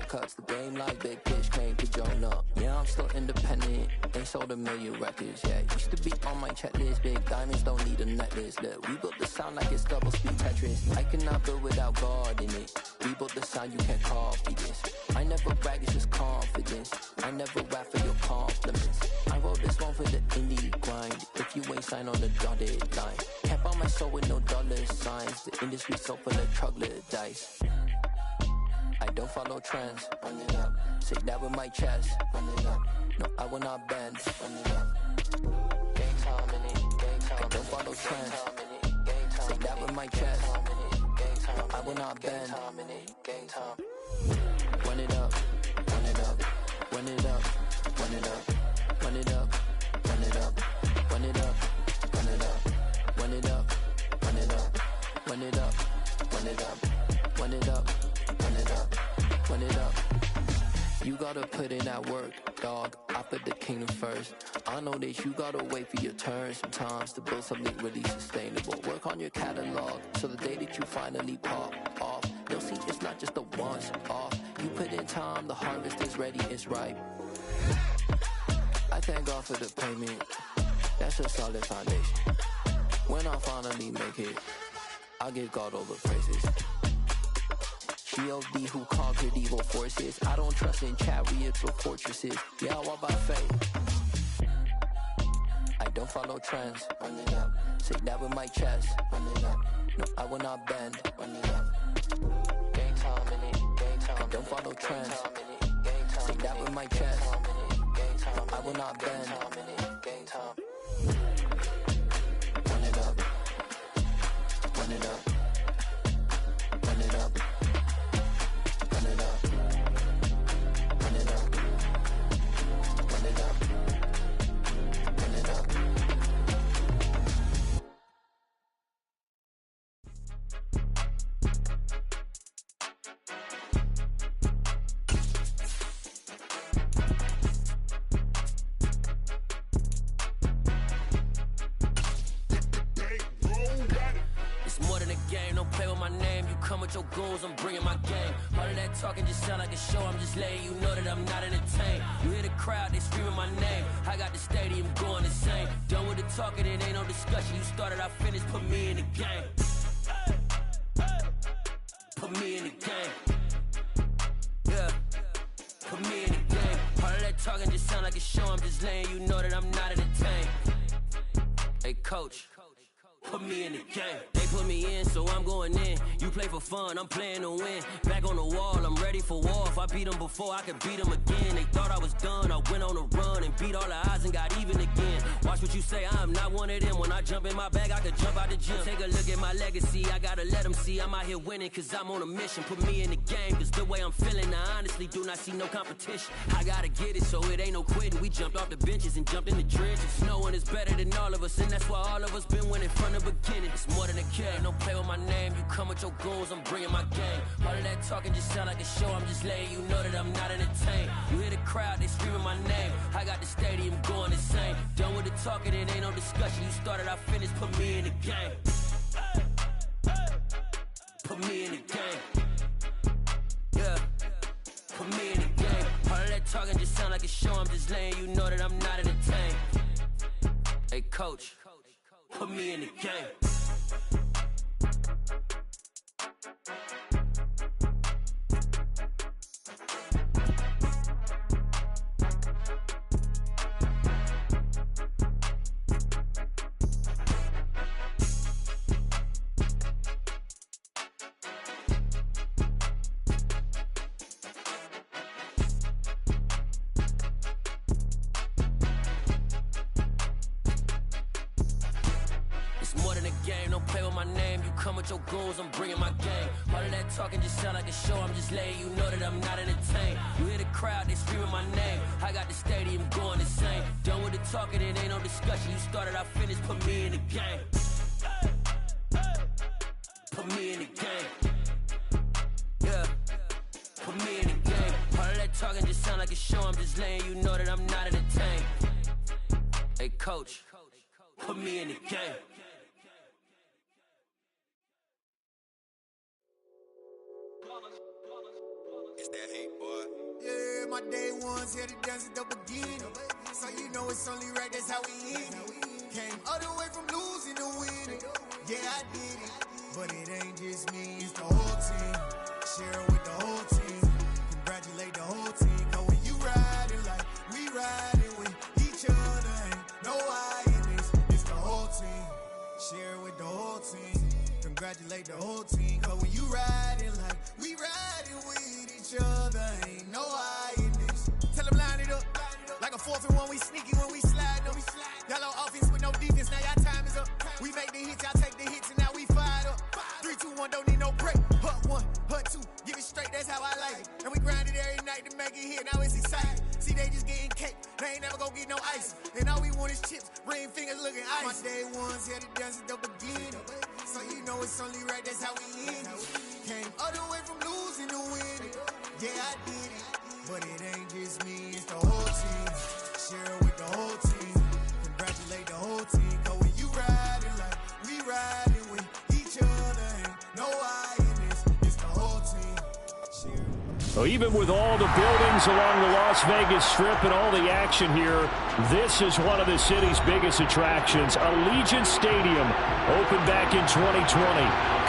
shortcuts, the game like big pitch, can't to join up. Yeah, I'm still independent, ain't sold a million records, yeah. Used to be on my checklist, big diamonds don't need a necklace. Look, we built the sound like it's double speed Tetris. I cannot build without God in it. We built the sound, you can't copy this. I never brag, it's just confidence. I never rap for your compliments. I wrote this one for the indie grind. If you ain't signed on the dotted line, can't buy my soul with no dollar signs. The industry's so full of troglodytes. I don't follow trends. Run it up. Say that with my chest. Run it up. No, I will not bend. Run it up. Gang time in it. Gang time. I don't follow trends. Say that with my chest. No, I will not bend. Gang time. Run it up. Run it up. Run it up. Run it up. Run it up. Run it up. Run it up. Run it up. Run it up. Run it up. Run it up. Run it up. Run it up. Run it up. Run it up. You gotta put in that work, dog. I put the kingdom first. I know that you gotta wait for your turn sometimes to build something really sustainable. Work on your catalog so the day that you finally pop off, you'll see it's not just a once off. You put in time, the harvest is ready, it's ripe. I thank God for the payment. That's a solid foundation. When I finally make it, I'll give God all the praises. G.O.D. who conquered evil forces. I don't trust in chariots or fortresses. Yeah, I walk by faith. I don't follow trends. Run it up. Say that with my chest. Run it up. No, I will not bend. Run it up. Gang time in it. Gang time. I don't follow trends. Say that with my chest. No, I will not bend. Gang time. Run it up. Run it up. Run it up. Run it up. Run it up. Run it up. Run it up. Come with your goons, I'm bringing my game. All of that talking just sound like a show. I'm just letting you know that I'm not entertained. You hear the crowd, they screaming my name. I got the stadium going insane. Done with the talking, it ain't no discussion. You started, I finished, put me in the game. Put me in the game. Yeah, put me in the game. All of that talking just sound like a show. I'm just letting you know that I'm not entertained. Hey, coach. Put me in the game. They put me in, so I'm going in. You play for fun, I'm playing to win. Back on the wall, I'm ready for war. If I beat them before, I could beat them again. They thought I was done, I went on a run and beat all the odds and got even again. Watch what you say, I'm not one of them. When I jump in my bag, I could jump out the gym. Take a look at my legacy, I gotta let them see I'm out here winning, cause I'm on a mission. Put me in the game, cause the way I'm feeling, I honestly do not see no competition. I gotta get it, so it ain't no quitting. We jumped off the benches and jumped in the trenches. No one is better than all of us, and that's why all of us been winning from the beginning. It's more than a game, don't play with my name. You come with your goons, I'm bringing my game. All of that talking just sound like a show. I'm just letting you know that I'm not entertained. You hear the crowd, they screaming my name. I got the stadium going insane. Done with the talking, it ain't no discussion. You started, I finished, put me in the game. Put me in the game. Yeah, put me in the game. All of that talking just sound like a show. I'm just letting you know that I'm not entertained. Hey, coach. Put me in the game. Your goons, I'm bringing my game. All of that talking just sound like a show. I'm just letting you know that I'm not entertained. You hear the crowd, they screaming my name. I got the stadium going insane. Done with the talking, it ain't no discussion. You started, I finished, put me in the game. Put me in the game. Yeah, put me in the game. All of that talking just sound like a show. I'm just letting you know that I'm not entertained. Hey, coach, put me in the game. It's that Yeah, my day ones here to dance at the beginning. So you know it's only right, that's how we end it. Came all the way from losing to winning. Yeah, I did it. But it ain't just me, it's the whole team. Share it with the whole team. Congratulate the whole team. Cause when you riding like we riding with each other, ain't no I in this. It's the whole team. Share it with the whole team. Congratulate the whole team. Cause when you riding like we riding with each other, ain't no I in this. Tell them line it up. Like a 4th and 1, we sneaky when we slide them. Y'all on offense with no defense, now y'all time is up. We make the hits, y'all take the hits, and now we fired up. 3, 2, 1, don't need no break. Hut 1, hut 2, give it straight, that's how I like it. And we grind it every night to make it hit, now it's exciting. See, they just getting cake, they ain't never gonna get no ice. And all we want is chips, ring fingers looking ice. My day ones here to dance at the beginning. So you know it's only right, that's how we end it. Came all the way from losing to winning. Yeah, I did it. But it ain't just me, it's the whole team. Share it with the whole team. Congratulate the whole team. Cause when you riding like we riding with each other, ain't no I in this. It's the whole team. So even with all the buildings along the Las Vegas Strip and all the action here, this is one of the city's biggest attractions. Allegiant Stadium opened back in 2020.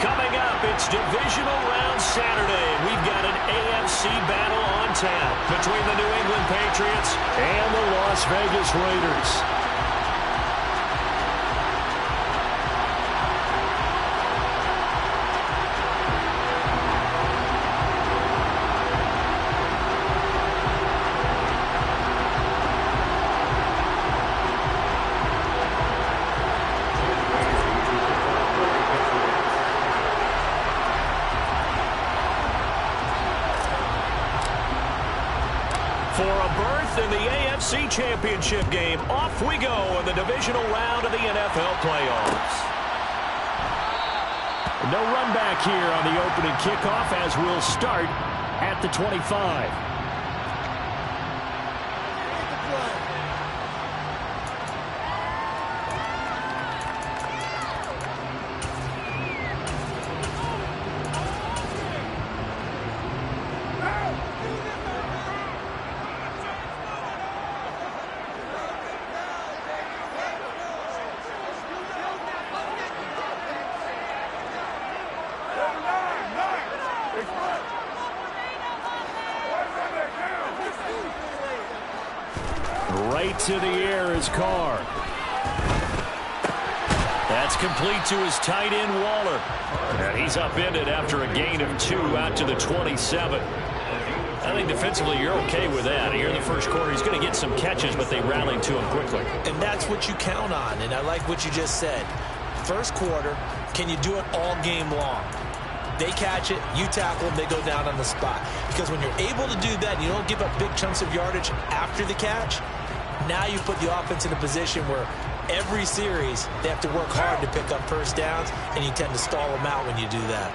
Coming up, it's Divisional Round Saturday. We've got an AFC battle on tap between the New England Patriots and the Las Vegas Raiders. For a berth in the AFC Championship game, off we go in the divisional round of the NFL playoffs. No run back here on the opening kickoff as we'll start at the 25. Right to the air is Carr. That's complete to his tight end, Waller. And he's upended after a gain of 2 out to the 27. I think defensively you're okay with that. Here in the first quarter, he's going to get some catches, but they rallied to him quickly. And that's what you count on, and I like what you just said. First quarter, can you do it all game long? They catch it, you tackle them, they go down on the spot. Because when you're able to do that, you don't give up big chunks of yardage after the catch, now you put the offense in a position where every series they have to work hard to pick up first downs, and you tend to stall them out when you do that.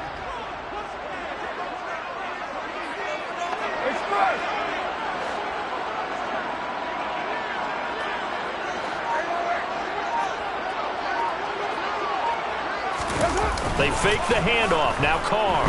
They fake the handoff. Now Carr.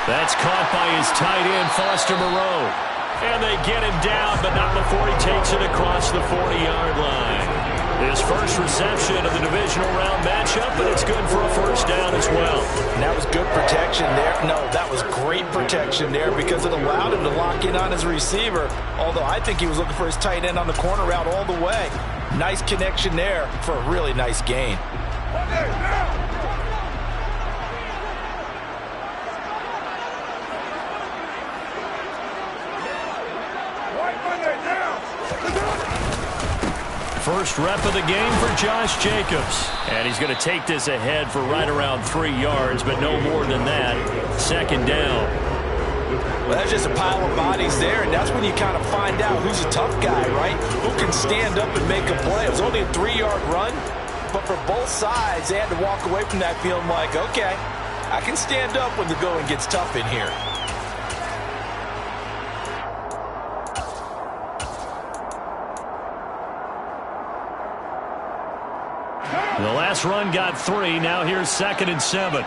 That's caught by his tight end, Foster Moreau. And they get him down, but not before he takes it across the 40-yard line. His first reception of the divisional round matchup, but it's good for a first down as well. And that was good protection there. No, that was great protection there because it allowed him to lock in on his receiver, although I think he was looking for his tight end on the corner route all the way. Nice connection there for a really nice gain. First rep of the game for Josh Jacobs. And he's going to take this ahead for right around 3 yards, but no more than that. Second down. Well, that's just a pile of bodies there, and that's when you kind of find out who's a tough guy, right? Who can stand up and make a play. It was only a 3-yard run, but for both sides, they had to walk away from that feeling like, okay, I can stand up when the going gets tough in here. The last run got 3. Now here's 2nd and 7.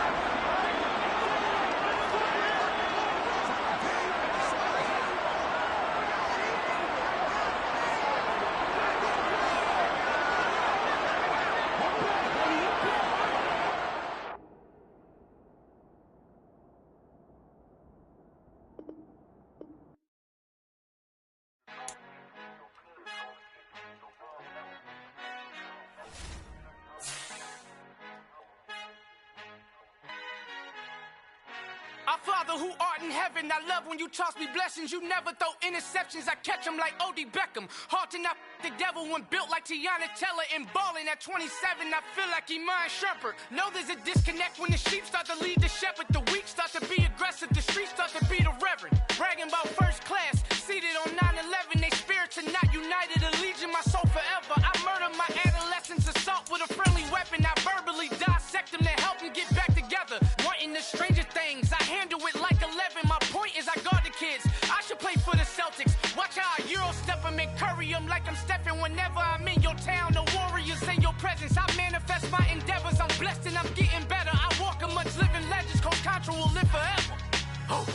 Father who art in heaven, I love when you toss me blessings. You never throw interceptions, I catch them like O.D. Beckham. Hard to not the devil when built like Tiana Teller and balling at 27. I feel like Iman Shumpert. Know there's a disconnect when the sheep start to lead the shepherd. The weak start to be aggressive, the streets start to be the reverend. Bragging about first class, seated on 9/11. They spirits are not united, a legion, my soul forever. I murder my adolescence assault with a friendly weapon. I verbally dissect them to help them get back together. Wanting the stranger things, I handle it like 11. My point is I guard the kids. I should play for the Celtics. Watch how I Euro step them and curry them like I'm stepping. Whenever I'm in your town, the warriors in your presence. I manifest my endeavors. I'm blessed and I'm getting better. I walk amongst living legends. Coach Contra will live forever. Oh.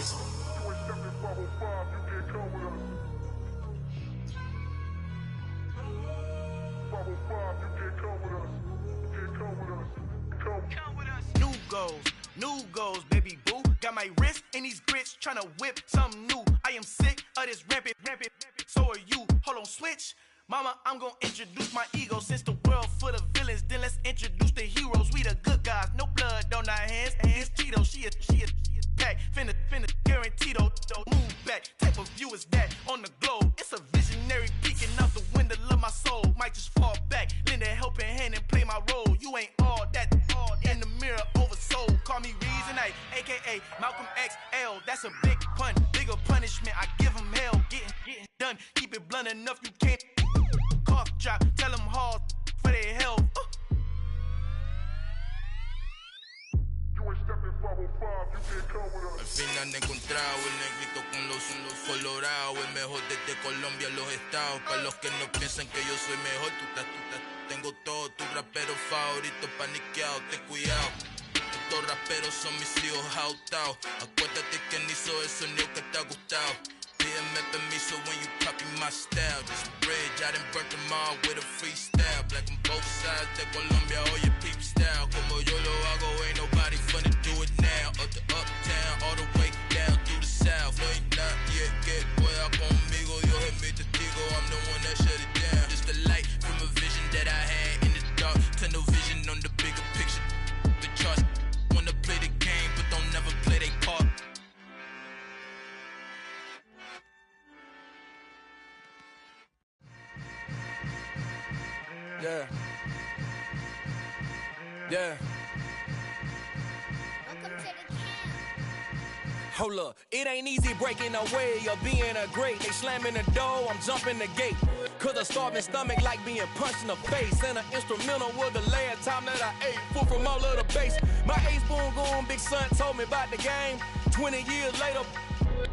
New goals, baby boo. Got my wrist in these grits, tryna whip something new. I am sick of this rampant. So are you. Hold on, switch. Mama, I'm gonna introduce my ego. Since the world full of villains, then let's introduce the heroes. We the good guys, no blood on our hands. It's Cheeto, she is pack. Finna, guaranteed, move back. Type of view is that on the globe? It's a visionary peeking out the window of my soul. Might just fall back, lend a helping hand and play my role. You ain't all that in the mirror oversold. Call me Reason A, aka Malcolm XL. That's a big pun, bigger punishment. I give him hell, getting done. Keep it blunt enough, you can't cough drop. Tell them hard for their health. Al final he encontrado el negrito con los colorados, el mejor desde Colombia a los estados. Para los que no piensan que yo soy mejor, tengo todo, tus raperos favoritos paniqueados, ten cuidado. Estos raperos son mis hijos adoptados. Acuérdate quién hizo el sonido que te ha gustado. Pídeme permiso when you copy my style. This bridge, I done burnt them all with a freestyle. Black on both sides de Colombia, oye peep style. Como yo lo hago, ain't nobody finna do it now. Up to uptown, all the way down through the south. No hay nadie que pueda conmigo, Dios es mi testigo. I'm the one that shut it down. Just a light from a vision that I had in the dark. Tunnel vision on the bigger picture. The charts wanna play the game, but don't never play their part. Yeah. Yeah. Hold up, it ain't easy breaking away or being a great. They slamming the door, I'm jumping the gate. Cause a starving stomach like being punched in the face. And an instrumental was the last time that I ate. Full from all of the bass. My ace boom going, big son told me about the game. 20 years later,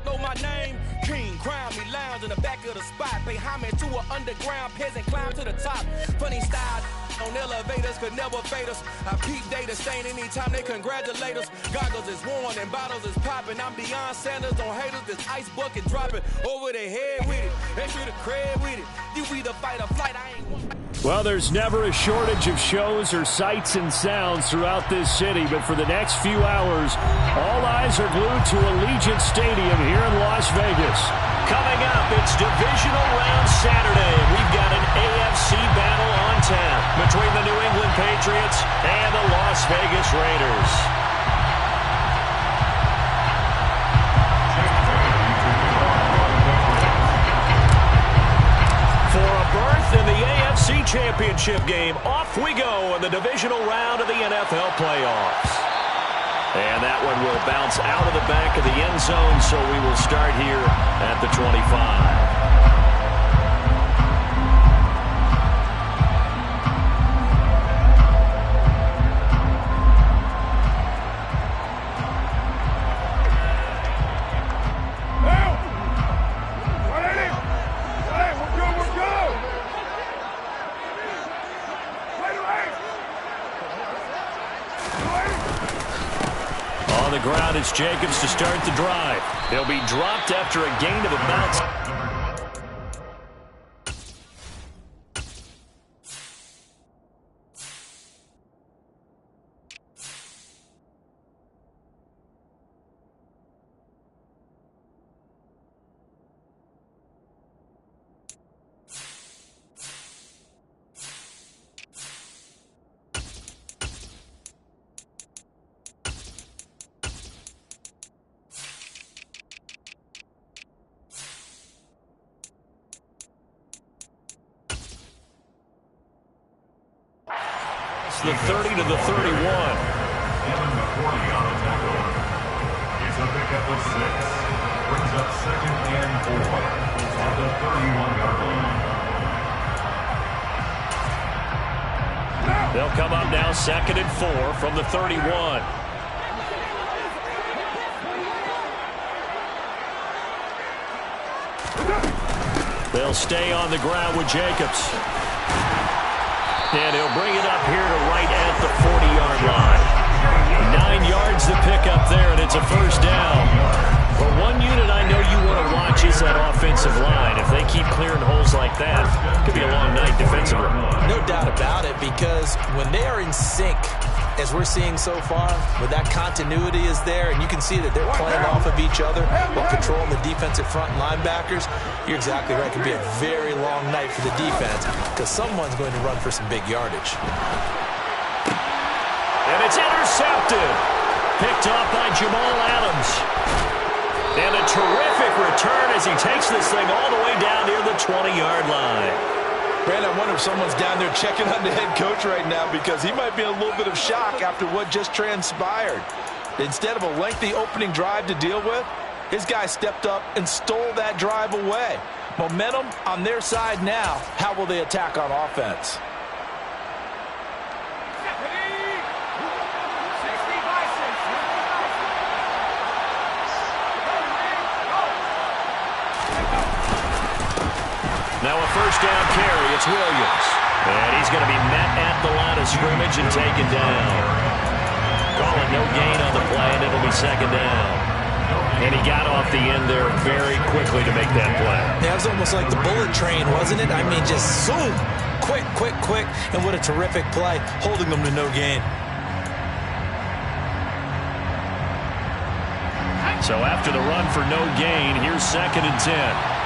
know my name. King, crown me, lounge in the back of the spot. Pay homage to an underground peasant, climb to the top. Funny style on elevators could never fade us. I peep data stain anytime they congratulate us. Goggles is worn and bottles is popping. I'm beyond Sanders on haters. This ice bucket dropping over their head with it. Extra the cred with it. You either fight or flight. I ain't one. Well, there's never a shortage of shows or sights and sounds throughout this city, but for the next few hours, all eyes are glued to Allegiant Stadium here in Las Vegas. Coming up, it's Divisional Round Saturday. We've got an AFC battle on tap between the New England Patriots and the Las Vegas Raiders. In the AFC Championship game, off we go in the divisional round of the NFL playoffs. And that one will bounce out of the back of the end zone, so we will start here at the 25. Ground, it's Jacobs to start the drive. He'll be dropped after a gain of about... across the 30 to the 31. It's a pickup of 6. Brings up 2nd and 4 at the 31-yard line. They'll come up now 2nd and 4 from the 31. They'll stay on the ground with Jacobs. And he'll bring it up here to right at the 40-yard line. 9 yards to pick up there, and it's a first down. But one unit I know you want to watch is that offensive line. If they keep clearing holes like that, it could be a long night defensively. No doubt about it, because when they are in sync, as we're seeing so far, where that continuity is there, and you can see that they're playing off of each other while controlling the defensive front linebackers, you're exactly right. It could be a very long night for the defense because someone's going to run for some big yardage. And it's intercepted. Picked off by Jamal Adams. And a terrific return as he takes this thing all the way down near the 20-yard line. Brand, I wonder if someone's down there checking on the head coach right now because he might be in a little bit of shock after what just transpired. Instead of a lengthy opening drive to deal with, his guy stepped up and stole that drive away. Momentum on their side now. How will they attack on offense? Now a first down carry. It's Williams. And he's going to be met at the line of scrimmage and taken down. Calling no gain on the play, and it'll be second down. And he got off the end there very quickly to make that play. Yeah, it was almost like the bullet train, wasn't it? I mean, just zoom. Quick, quick, quick. And what a terrific play, holding them to no gain. So after the run for no gain, here's 2nd and 10.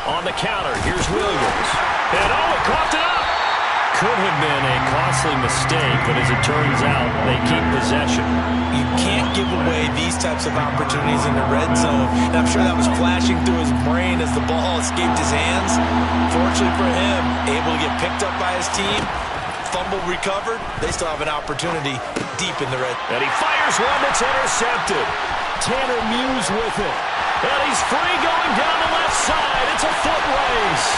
On the counter, here's Williams. And he coughed it up. Could have been a costly mistake, but as it turns out, they keep possession. You can't give away these types of opportunities in the red zone. And I'm sure that was flashing through his brain as the ball escaped his hands. Fortunately for him, able to get picked up by his team. Fumble recovered. They still have an opportunity deep in the red. And he fires one that's intercepted. Tanner Muse with it. And he's free going down the left side. It's a foot race.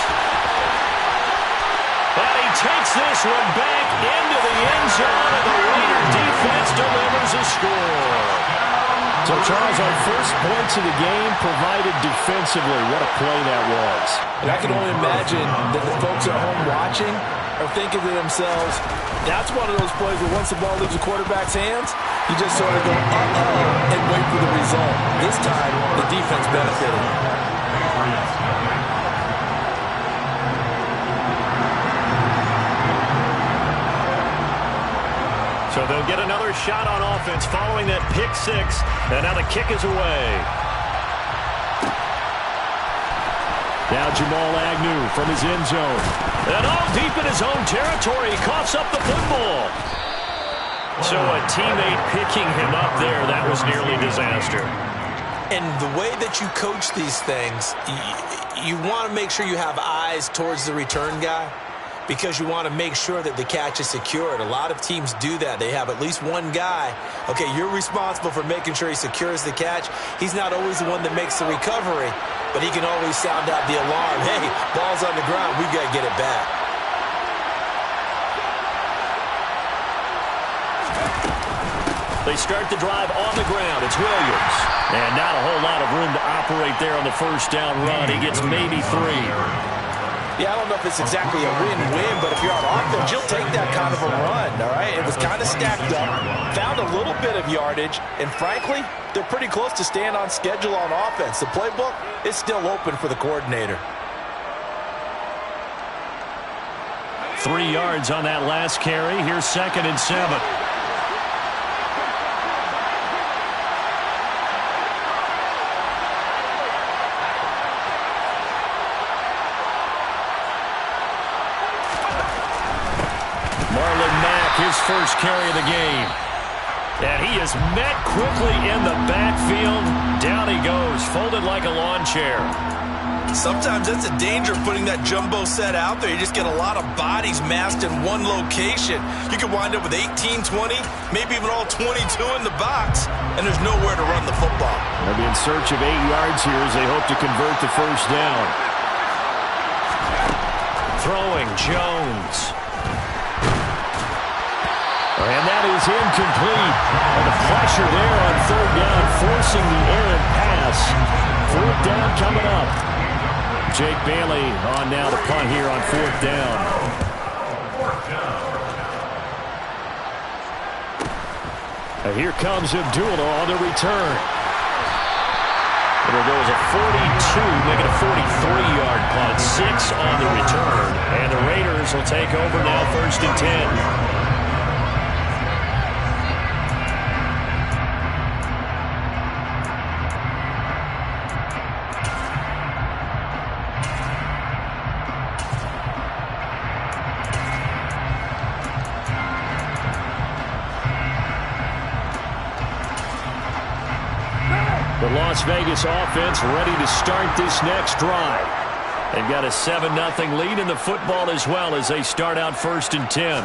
And he takes this one back into the end zone, and the Raider defense delivers a score. So, Charles, our first points of the game provided defensively. What a play that was. And I can only imagine that the folks at home watching are thinking to themselves, that's one of those plays where once the ball leaves the quarterback's hands, you just sort of go, uh-oh, and wait for the result. This time, the defense benefited. So they'll get another shot on offense following that pick six, and now the kick is away. Now Jamal Agnew from his end zone. And all deep in his own territory, he coughs up the football. So a teammate picking him up there, that was nearly disaster. And the way that you coach these things, you want to make sure you have eyes towards the return guy because you want to make sure that the catch is secured. A lot of teams do that. They have at least one guy. Okay, you're responsible for making sure he secures the catch. He's not always the one that makes the recovery, but he can always sound out the alarm. Hey, ball's on the ground. We've got to get it back. They start the drive on the ground. It's Williams. And not a whole lot of room to operate there on the first down run. He gets maybe 3. Yeah, I don't know if it's exactly a win-win, but if you're on offense, you'll take that kind of a run, all right? It was kind of stacked up, found a little bit of yardage, and frankly, they're pretty close to staying on schedule on offense. The playbook is still open for the coordinator. 3 yards on that last carry. Here's 2nd and 7. His first carry of the game. And he is met quickly in the backfield. Down he goes, folded like a lawn chair. Sometimes that's a danger of putting that jumbo set out there. You just get a lot of bodies massed in one location. You could wind up with 18, 20, maybe even all 22 in the box, and there's nowhere to run the football. They'll be in search of 8 yards here as they hope to convert the first down. Throwing Jones. And that is incomplete. And the pressure there on third down, forcing the errant pass. Fourth down coming up. Jake Bailey on now to punt here on fourth down. And here comes Abdullah on the return. And there goes a 42, make it a 43-yard punt. 6 on the return. And the Raiders will take over now, first and 10. The Las Vegas offense ready to start this next drive. They've got a 7-0 lead in the football as well as they start out first and 10.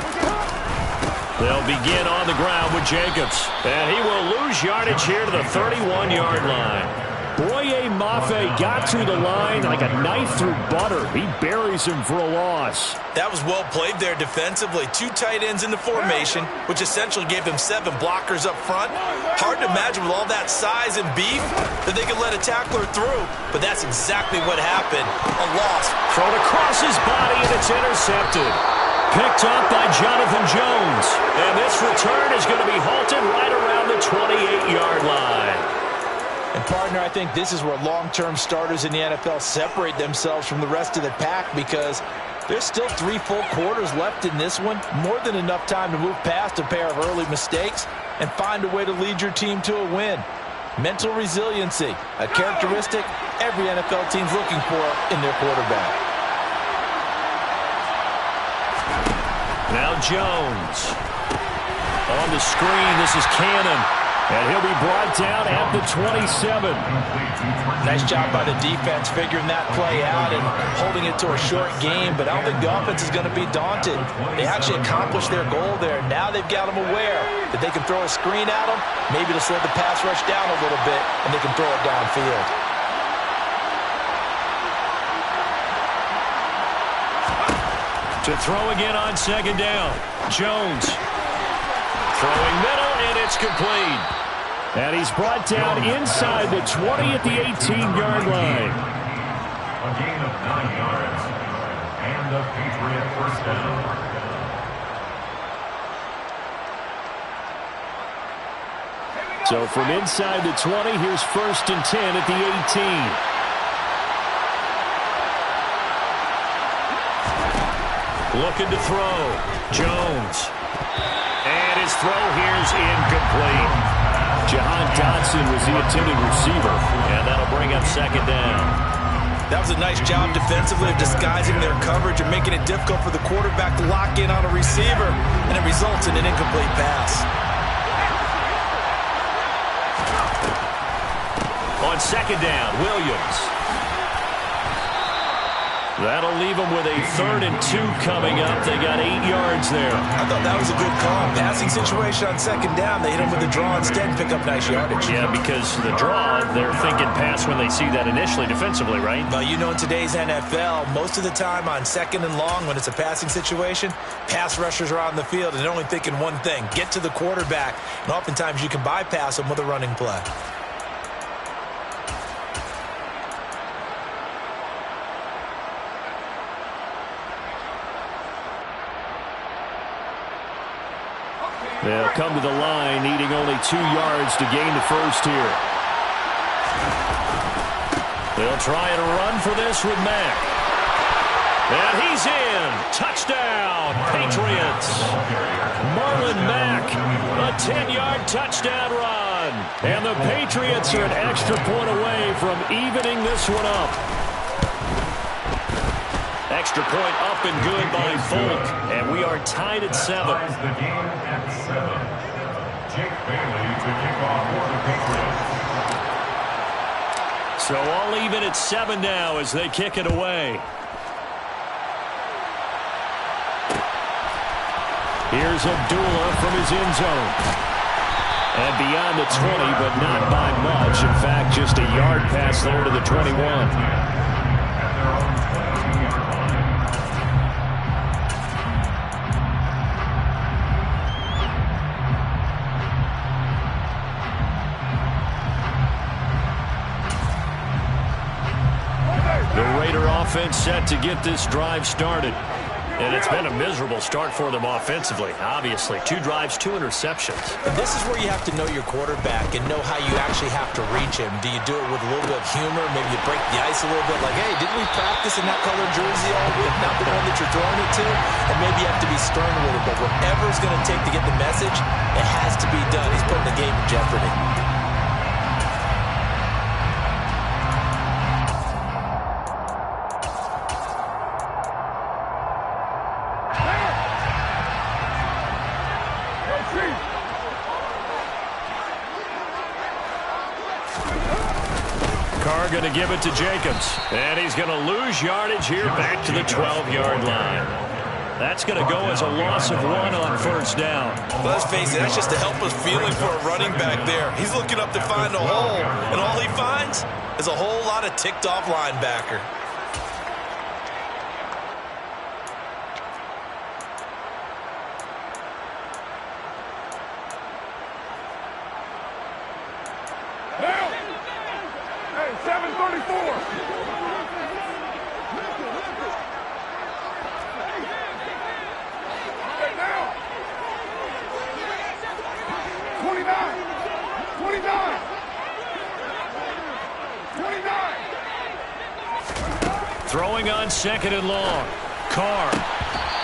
They'll begin on the ground with Jacobs. And he will lose yardage here to the 31-yard line. Boye Mafe got to the line like a knife through butter. He buries him for a loss. That was well played there defensively. 2 tight ends in the formation, which essentially gave them 7 blockers up front. Hard to imagine with all that size and beef that they could let a tackler through, but that's exactly what happened. A loss. Thrown across his body, and it's intercepted. Picked up by Jonathan Jones. And this return is going to be halted right around the 28-yard line. And, partner, I think this is where long-term starters in the NFL separate themselves from the rest of the pack because there's still 3 full quarters left in this one. More than enough time to move past a pair of early mistakes and find a way to lead your team to a win. Mental resiliency, a characteristic every NFL team's looking for in their quarterback. Now Jones. On the screen, this is Cannon. And he'll be brought down at the 27. Nice job by the defense figuring that play out and holding it to a short game, but I don't think the offense is going to be daunted. They actually accomplished their goal there. Now they've got them aware that they can throw a screen at them, maybe to slow the pass rush down a little bit, and they can throw it downfield. To throw again on second down. Jones. Throwing middle, and it's complete. And he's brought down inside the 20 at the 18-yard line. A gain of 9 yards. And a Patriot first down. So from inside the 20, here's first and 10 at the 18. Looking to throw. Jones. And his throw here's incomplete. Jahan Dotson was the intended receiver. And that'll bring up second down. That was a nice job defensively of disguising their coverage and making it difficult for the quarterback to lock in on a receiver. And it results in an incomplete pass. On second down, Williams. That'll leave them with a 3rd and 2 coming up. They got 8 yards there. I thought that was a good call. Passing situation on second down. They hit him with the draw instead and pick up nice yardage. Yeah, because the draw, they're thinking pass when they see that initially defensively, right? But you know, in today's NFL, most of the time on second and long, when it's a passing situation, pass rushers are on the field and they're only thinking one thing, get to the quarterback. And oftentimes you can bypass them with a running play. They'll come to the line, needing only 2 yards to gain the first here. They'll try and run for this with Mack. And he's in. Touchdown, Patriots. Marlon Mack, a 10-yard touchdown run. And the Patriots are an extra point away from evening this one up. Extra point up and good by Folk. And we are tied at 7. Jake Bailey to kick off for the Patriots. So all even at 7 now as they kick it away. Here's Abdullah from his end zone. And beyond the 20, but not by much. In fact, just a yard pass there to the 21. The Raider offense set to get this drive started. And it's been a miserable start for them offensively, obviously. 2 drives, 2 interceptions. And this is where you have to know your quarterback and know how you actually have to reach him. Do you do it with a little bit of humor? Maybe you break the ice a little bit, like, hey, didn't we practice in that colored jersey all week? Not the one that you're throwing it to? And maybe you have to be stern with it. But whatever it's going to take to get the message, it has to be done. He's putting the game in jeopardy. Carr going to give it to Jacobs. And he's going to lose yardage here back to the 12-yard line. That's going to go as a loss of 1 on first down. Well, let's face it, that's just a helpless feeling for a running back there. He's looking up to find a hole, and all he finds is a whole lot of ticked-off linebacker. Throwing on 2nd and long. Carr.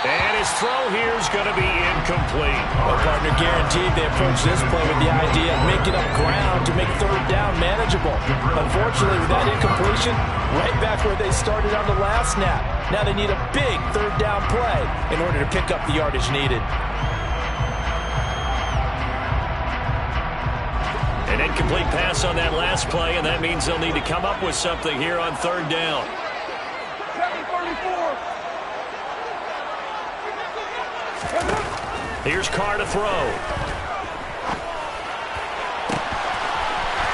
And his throw here is going to be incomplete. Well, partner, guaranteed they approach this play with the idea of making up ground to make 3rd down manageable. Unfortunately, with that incompletion, right back where they started on the last snap. Now they need a big 3rd down play in order to pick up the yardage needed. An incomplete pass on that last play, and that means they'll need to come up with something here on 3rd down. Here's Carr to throw.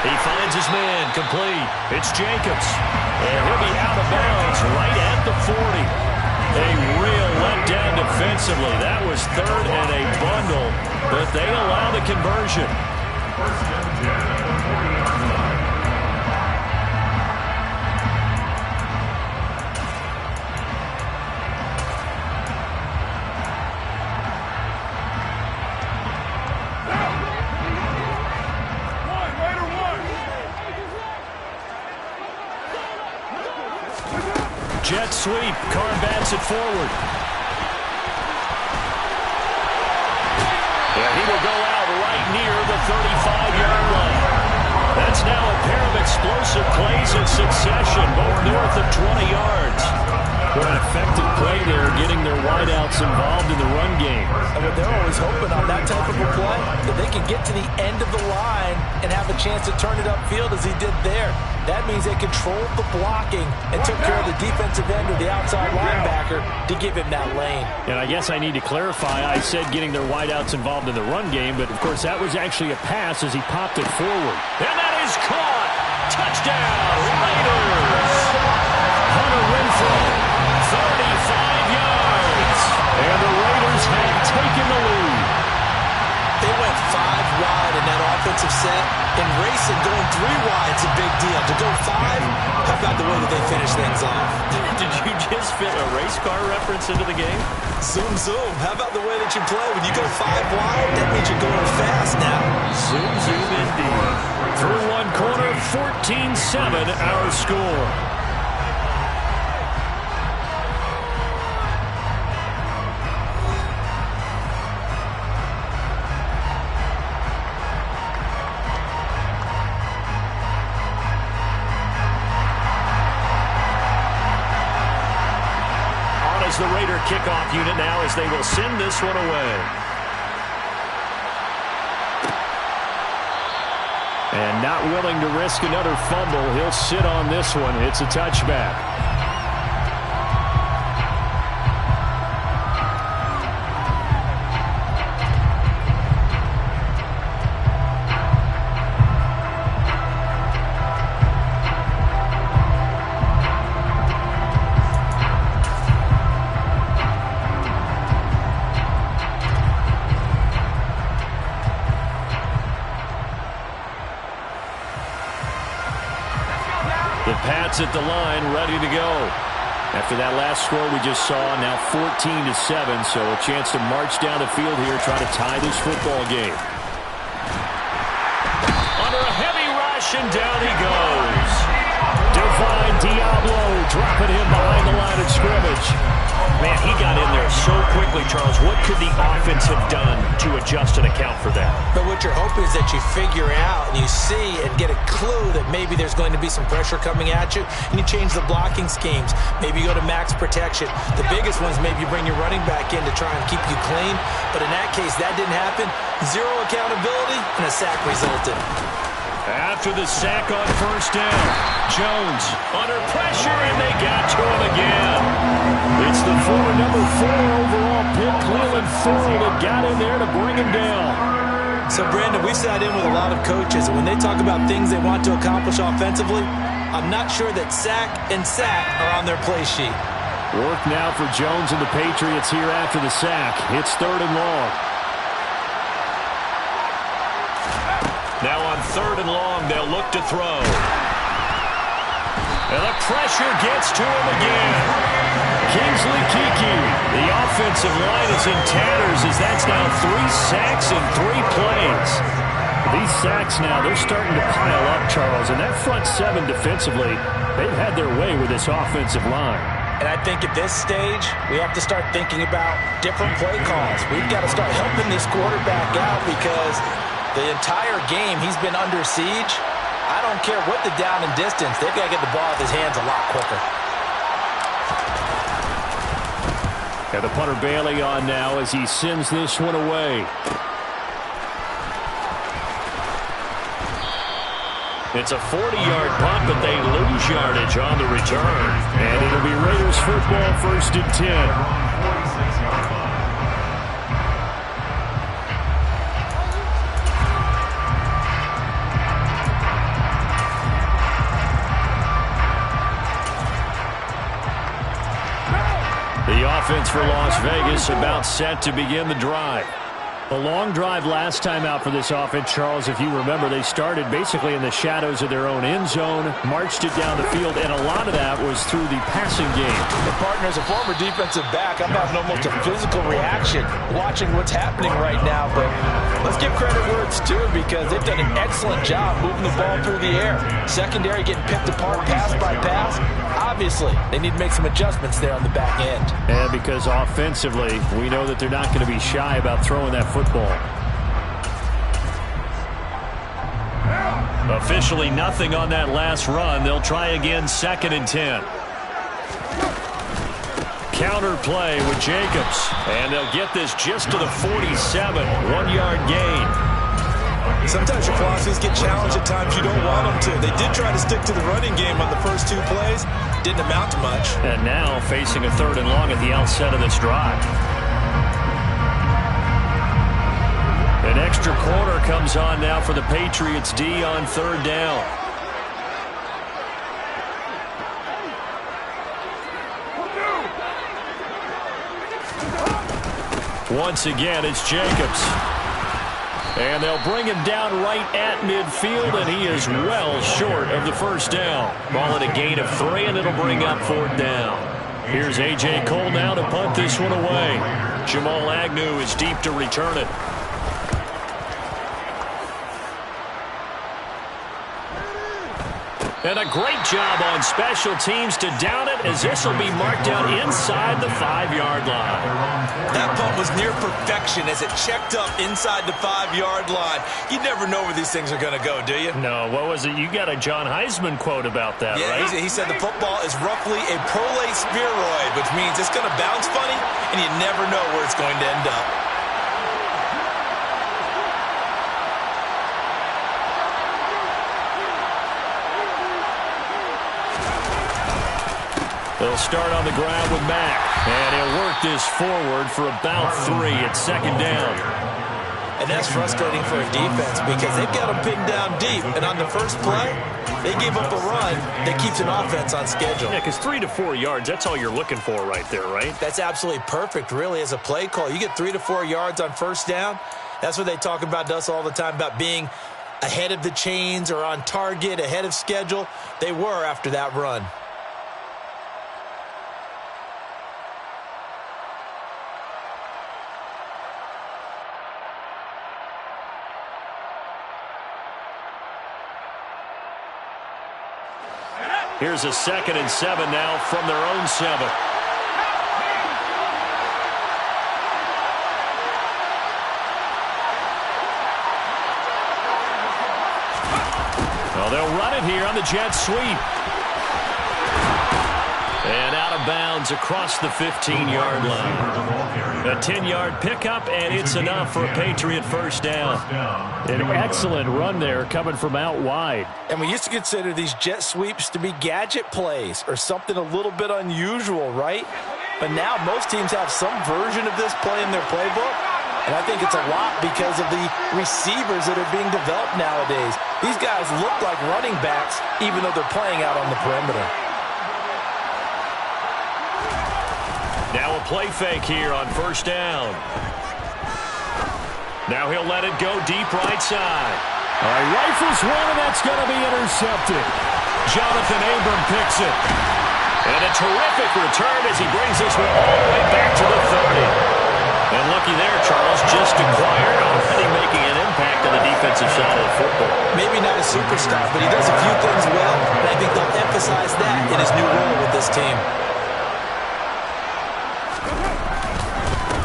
He finds his man, complete. It's Jacobs. And he'll be out of bounds right at the 40. A real letdown defensively. That was 3rd and a bundle, but they allow the conversion. Jet sweep. Carr bats it forward. And he will go out right near the 35-yard line. That's now a pair of explosive plays in succession, both north of 20 yards. What an effective play there, getting their wideouts involved in the run game. And what they're always hoping on that type of a play, that they can get to the end of the line and have a chance to turn it upfield as he did there. That means they controlled the blocking and took care of the defensive end or the outside linebacker to give him that lane. And I guess I need to clarify, I said getting their wideouts involved in the run game, but of course that was actually a pass as he popped it forward. And that is caught! Touchdown, Raiders! Hunter Renfrow, 35 yards. And the Raiders have taken the lead. They went 5 wide in that offensive set. In racing, going 3 wide is a big deal. To go 5, how about the way that they finish things off? Did you just fit a race car reference into the game? Zoom, zoom. How about the way that you play? When you go 5 wide, that means you're going fast now. Zoom, zoom indeed. Through one quarter, 14-7 our score. The Raider kickoff unit now as they will send this one away. And not willing to risk another fumble. He'll sit on this one. It's a touchback. The Pats at the line, ready to go. After that last score we just saw, now 14-7, so a chance to march down the field here, try to tie this football game. Under a heavy rush, and down he goes. Divine Diablo dropping him behind the line of scrimmage. Man, he got in there so quickly, Charles. What could the offense have done to adjust and account for that? But what you're hoping is that you figure out and you see and get a clue that maybe there's going to be some pressure coming at you, and you change the blocking schemes. Maybe you go to max protection. The biggest ones, maybe you bring your running back in to try and keep you clean. But in that case, that didn't happen. Zero accountability, and a sack resulted. After the sack on first down, Jones under pressure, and they got to him again. It's the former number 4 overall pick, Cleveland Ford, that got in there to bring him down. So, Brandon, we've sat in with a lot of coaches, and when they talk about things they want to accomplish offensively, I'm not sure that sack and sack are on their play sheet. Work now for Jones and the Patriots here after the sack. It's 3rd and long. Now on 3rd and long, they'll look to throw. And the pressure gets to him again. Kingsley Keke. The offensive line is in tatters as that's now 3 sacks in 3 plays. These sacks now, they're starting to pile up, Charles. And that front 7 defensively, they've had their way with this offensive line. And I think at this stage, we have to start thinking about different play calls. We've got to start helping this quarterback out because the entire game he's been under siege. I don't care what the down and distance. They've got to get the ball out of his hands a lot quicker. And the punter Bailey on now as he sends this one away. It's a 40-yard punt, but they lose yardage on the return. And it'll be Raiders football, 1st and 10. The offense for Las Vegas about set to begin the drive. A long drive last time out for this offense, Charles. If you remember, they started basically in the shadows of their own end zone, marched it down the field, and a lot of that was through the passing game. The partner, as a former defensive back, I'm having almost a physical reaction watching what's happening right now. But let's give credit where it's due because they've done an excellent job moving the ball through the air. Secondary getting picked apart pass by pass. Obviously, they need to make some adjustments there on the back end. And because offensively, we know that they're not going to be shy about throwing that football. Officially nothing on that last run. They'll try again, 2nd and 10. Counter play with Jacobs. And they'll get this just to the 47. 1-yard gain. Sometimes your philosophies get challenged at times you don't want them to. They did try to stick to the running game on the first 2 plays. Didn't amount to much. And now facing a 3rd and long at the outset of this drive. An extra corner comes on now for the Patriots D on 3rd down. Once again, it's Jacobs. And they'll bring him down right at midfield, and he is well short of the 1st down. Ball at a gain of 3, and it'll bring up 4th down. Here's A.J. Cole now to punt this one away. Jamal Agnew is deep to return it. And a great job on special teams to down it, as this will be marked out inside the 5-yard line. That punt was near perfection as it checked up inside the 5-yard line. You never know where these things are going to go, do you? No, what was it? You got a John Heisman quote about that, right? He said the football is roughly a prolate spheroid, which means it's going to bounce funny, and you never know where it's going to end up. will start on the ground with Mack. And he'll work this forward for about 3 at second down. And that's frustrating for a defense because they've got them pinned down deep. And on the first play, they gave up a run that keeps an offense on schedule. Yeah, because 3 to 4 yards, that's all you're looking for right there, right? That's absolutely perfect, really, as a play call. You get 3 to 4 yards on first down. That's what they talk about us all the time, about being ahead of the chains or on target, ahead of schedule. They were after that run. Here's a 2nd and 7 now from their own 7. Well, they'll run it here on the jet sweep. And out of bounds across the 15-yard line. A 10-yard pickup, and it's enough for a Patriot first down. An excellent run there coming from out wide. And we used to consider these jet sweeps to be gadget plays or something a little bit unusual, right? But now most teams have some version of this play in their playbook. And I think it's a lot because of the receivers that are being developed nowadays. These guys look like running backs even though they're playing out on the perimeter. Now a play fake here on first down. Now he'll let it go deep right side. All right, rifles one, and that's going to be intercepted. Jonathan Abram picks it. And a terrific return as he brings this one all the way back to the 30. And looky there, Charles, just acquired, already making an impact on the defensive side of the football. Maybe not a superstar, but he does a few things well, and I think they'll emphasize that in his new role with this team.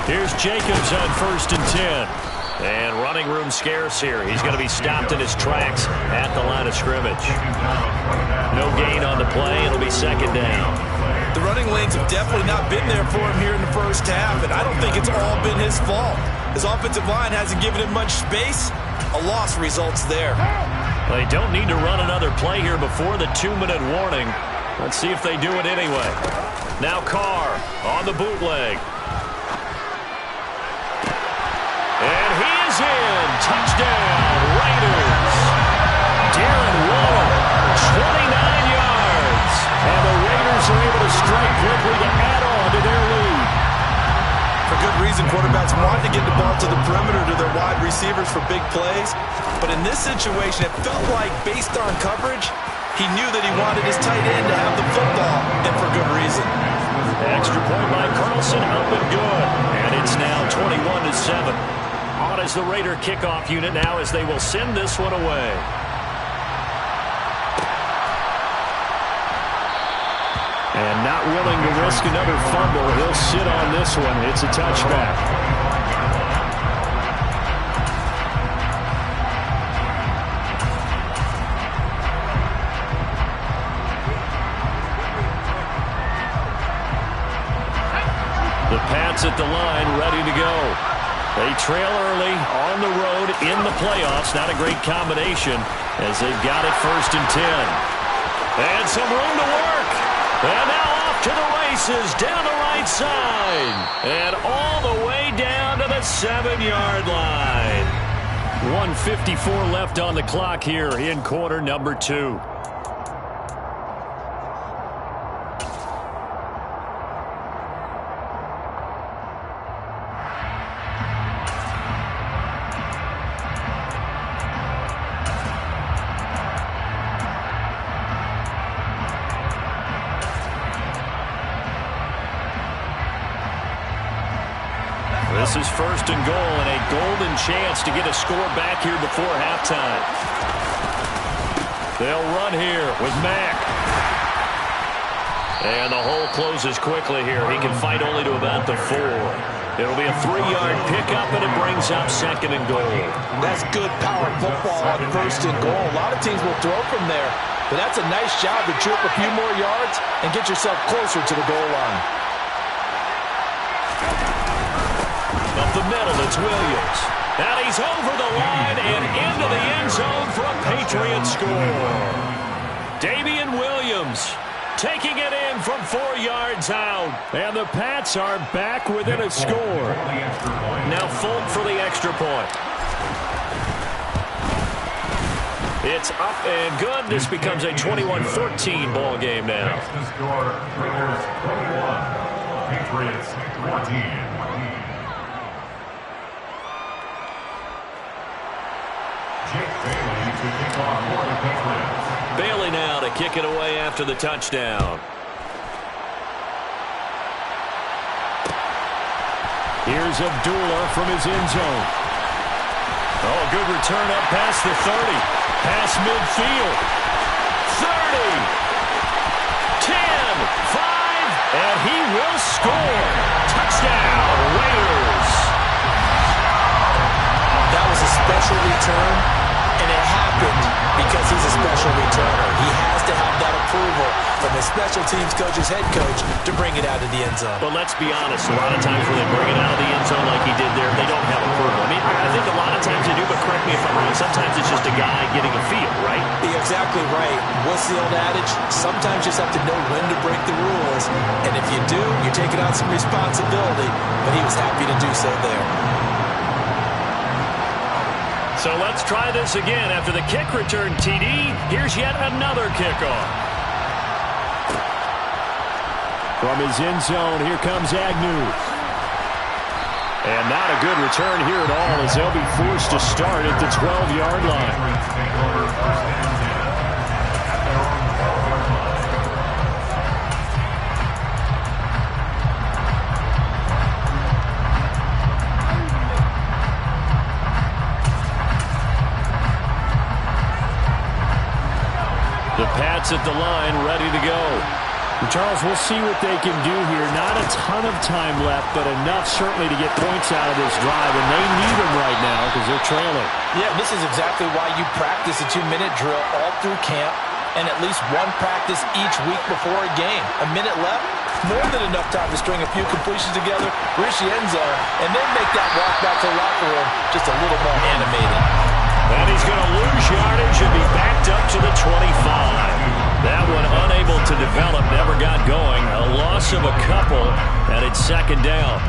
Here's Jacobs on 1st and 10. And running room scarce here. He's going to be stopped in his tracks at the line of scrimmage. No gain on the play. It'll be 2nd down. The running lanes have definitely not been there for him here in the first half, and I don't think it's all been his fault. His offensive line hasn't given him much space. A loss results there. They don't need to run another play here before the 2-minute warning. Let's see if they do it anyway. Now Carr on the bootleg. And he is in. Touchdown, Raiders. Darren Waller, 29 yards. And the Raiders are able to strike quickly to add on to their lead. For good reason, quarterbacks want to get the ball to the perimeter to their wide receivers for big plays. But in this situation, it felt like, based on coverage, he knew that he wanted his tight end to have the football, and for good reason. Extra point by Carlson, up and good. And it's now 21-7. On as the Raider kickoff unit now as they will send this one away. And not willing to risk another fumble. He'll sit on this one. It's a touchback. The Pats at the line, ready to go. They trail early on the road in the playoffs. Not a great combination as they've got it 1st and 10. And some room to work. And now off to the races down the right side. And all the way down to the 7-yard line. 1:54 left on the clock here in quarter number 2. This is 1st and goal and a golden chance to get a score back here before halftime. They'll run here with Mack. And the hole closes quickly here. He can fight only to about the 4. It'll be a 3-yard pickup, and it brings up 2nd and goal. That's good power football on 1st and goal. A lot of teams will throw from there, but that's a nice job to chew up a few more yards and get yourself closer to the goal line. Up the middle, it's Williams. And he's over the line and into the end zone for a Patriot score. Damian Williams, taking it in from 4 yards out. And the Pats are back within a score. Now Fulton for the extra point. It's up and good. This becomes a 21-14 ball game now. The score, Raiders 21, Patriots 14. Bailey now to kick it away after the touchdown. Here's Abdullah from his end zone. Oh, good return up past the 30. Past midfield. 30. 10. 5. And he will score. Touchdown, Raiders. That was a special return, and it happened because he's a special returner. He has to have that approval from his special teams coach's head coach to bring it out of the end zone. But let's be honest, a lot of times when they bring it out of the end zone like he did there, they don't have approval. I mean, I think a lot of times they do, but correct me if I'm wrong, sometimes it's just a guy getting a feel, right? You're exactly right. What's the old adage? Sometimes you just have to know when to break the rules, and if you do, you're taking on some responsibility, but he was happy to do so there. So let's try this again. After the kick return TD, here's yet another kickoff. From his end zone, here comes Agnew. And not a good return here at all as they'll be forced to start at the 12-yard line. The Pats at the line, ready to go. Charles, we'll see what they can do here. Not a ton of time left, but enough certainly to get points out of this drive, and they need them right now because they're trailing. Yeah, this is exactly why you practice a 2-minute drill all through camp and at least one practice each week before a game. A minute left, more than enough time to string a few completions together, reach the end zone, and then make that walk back to the locker room just a little more animated. And he's going to lose yardage and be backed up to the 25. That one unable to develop, never got going. A loss of a couple, and it's second down.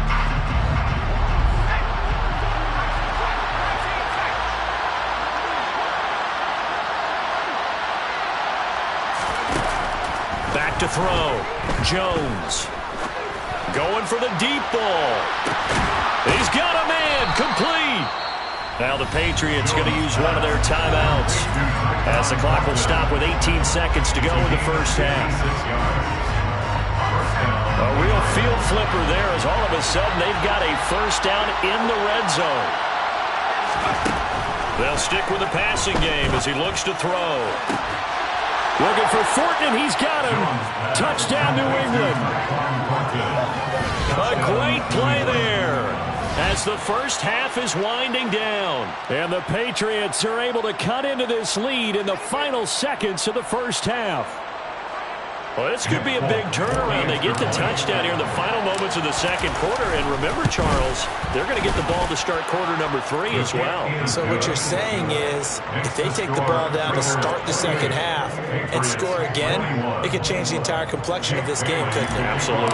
Back to throw. Jones. Going for the deep ball. He's got a man. Complete. Now the Patriots going to use one of their timeouts as the clock will stop with 18 seconds to go in the first half. A real field flipper there as all of a sudden they've got a first down in the red zone. They'll stick with the passing game as he looks to throw. Looking for Thornton, and he's got him. Touchdown, New England. A great play there as the first half is winding down. And the Patriots are able to cut into this lead in the final seconds of the first half. Well, this could be a big turnaround. They get the touchdown here in the final moments of the second quarter. And remember, Charles, they're going to get the ball to start quarter number 3 as well. So what you're saying is if they take the ball down to start the second half and score again, it could change the entire complexion of this game, couldn't it? Absolutely.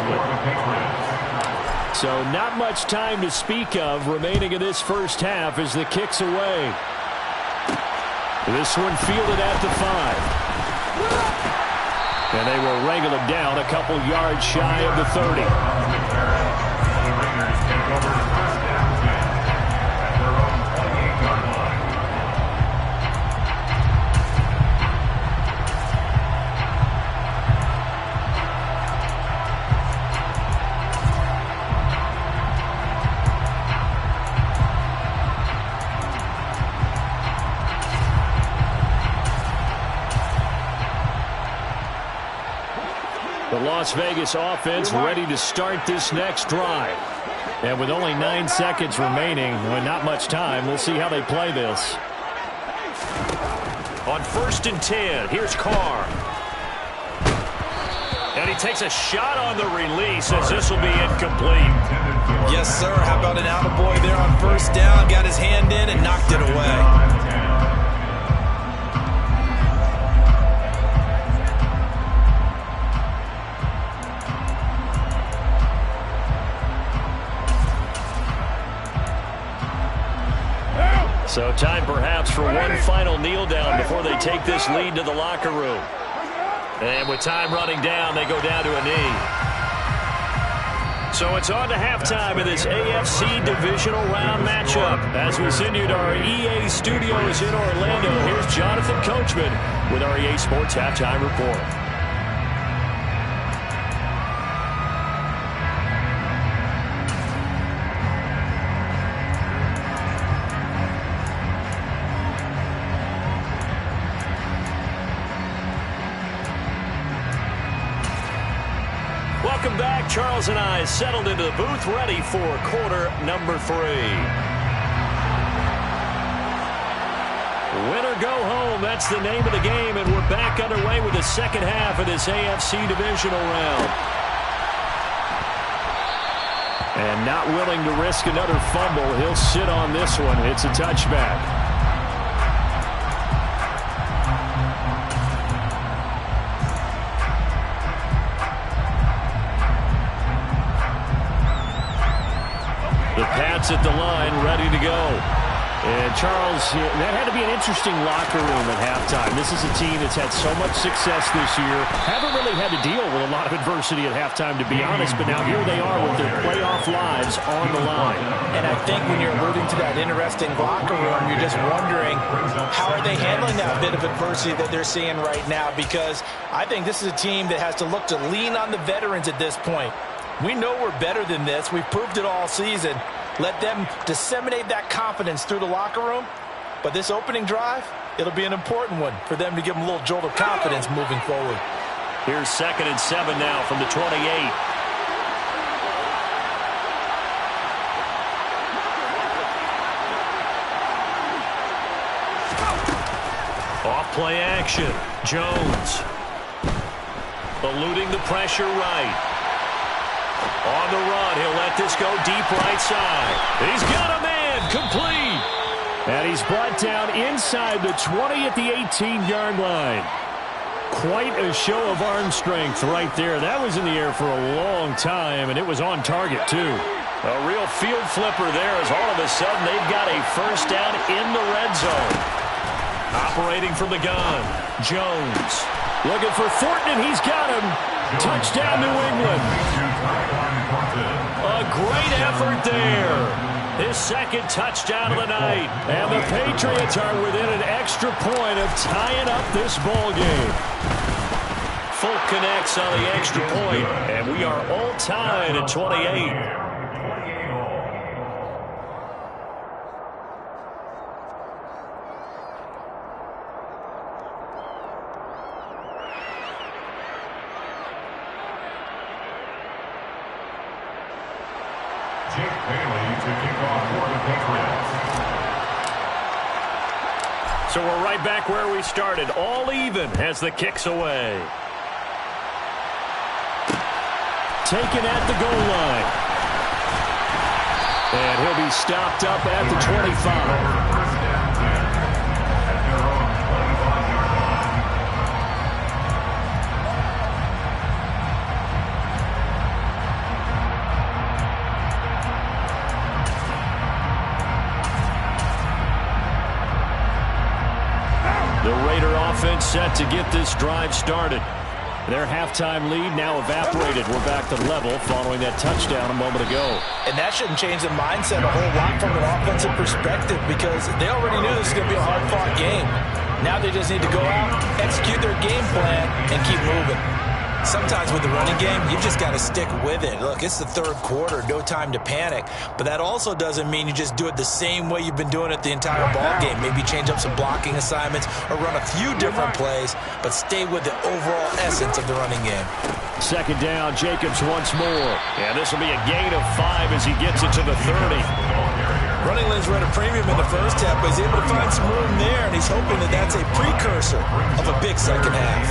So not much time to speak of remaining in this first half as the kick's away. This one fielded at the 5. And they will wrangle him down a couple yards shy of the 30. The Las Vegas offense ready to start this next drive. And with only 9 seconds remaining, and not much time, we'll see how they play this. On 1st and 10, here's Carr. And he takes a shot on the release as this will be incomplete. Yes, sir. How about an attaboy there on 1st down? Got his hand in and knocked it away. So time perhaps for one final kneel down before they take this lead to the locker room. And with time running down, they go down to a knee. So it's on to halftime in this AFC divisional round matchup. As we send you to our EA studios in Orlando, here's Jonathan Coachman with our EA Sports Halftime Report. Welcome back. Charles and I settled into the booth, ready for quarter number 3. Win or go home, that's the name of the game, and we're back underway with the second half of this AFC divisional round. And not willing to risk another fumble, he'll sit on this one. It's a touchback. The Pats at the line, ready to go. And Charles, that had to be an interesting locker room at halftime. This is a team that's had so much success this year. Haven't really had to deal with a lot of adversity at halftime, to be honest. But now here they are with their playoff lives on the line. And I think when you're alluding to that interesting locker room, you're just wondering, how are they handling that bit of adversity that they're seeing right now? Because I think this is a team that has to look to lean on the veterans at this point. We know we're better than this. We've proved it all season. Let them disseminate that confidence through the locker room. But this opening drive, it'll be an important one for them to give them a little jolt of confidence moving forward. Here's 2nd and 7 now from the 28. Off play action. Jones. Eluding the pressure right. On the run, he'll let this go deep right side. He's got a man, complete. And he's brought down inside the 20 at the 18-yard line. Quite a show of arm strength right there. That was in the air for a long time, and it was on target, too. A real field flipper there as all of a sudden they've got a first down in the red zone. Operating from the gun, Jones. Looking for Thornton, and he's got him. Touchdown, New England. A great effort there. His second touchdown of the night. And the Patriots are within an extra point of tying up this ball game. Folk connects on the extra point, and we are all tied at 28. So we're right back where we started, all even as the kick's away. Taken at the goal line. And he'll be stopped up at the 25. The Raider offense set to get this drive started. Their halftime lead now evaporated. We're back to level following that touchdown a moment ago. And that shouldn't change the mindset a whole lot from an offensive perspective because they already knew this was going to be a hard-fought game. Now they just need to go out, execute their game plan, and keep moving. Sometimes with the running game, you've just got to stick with it. Look, it's the third quarter, no time to panic. But that also doesn't mean you just do it the same way you've been doing it the entire ball game. Maybe change up some blocking assignments or run a few different plays, but stay with the overall essence of the running game. Second down, Jacobs once more. And this will be a gain of 5 as he gets it to the 30. Running lanes were at a premium in the first half, but he's able to find some room there, and he's hoping that that's a precursor of a big second half.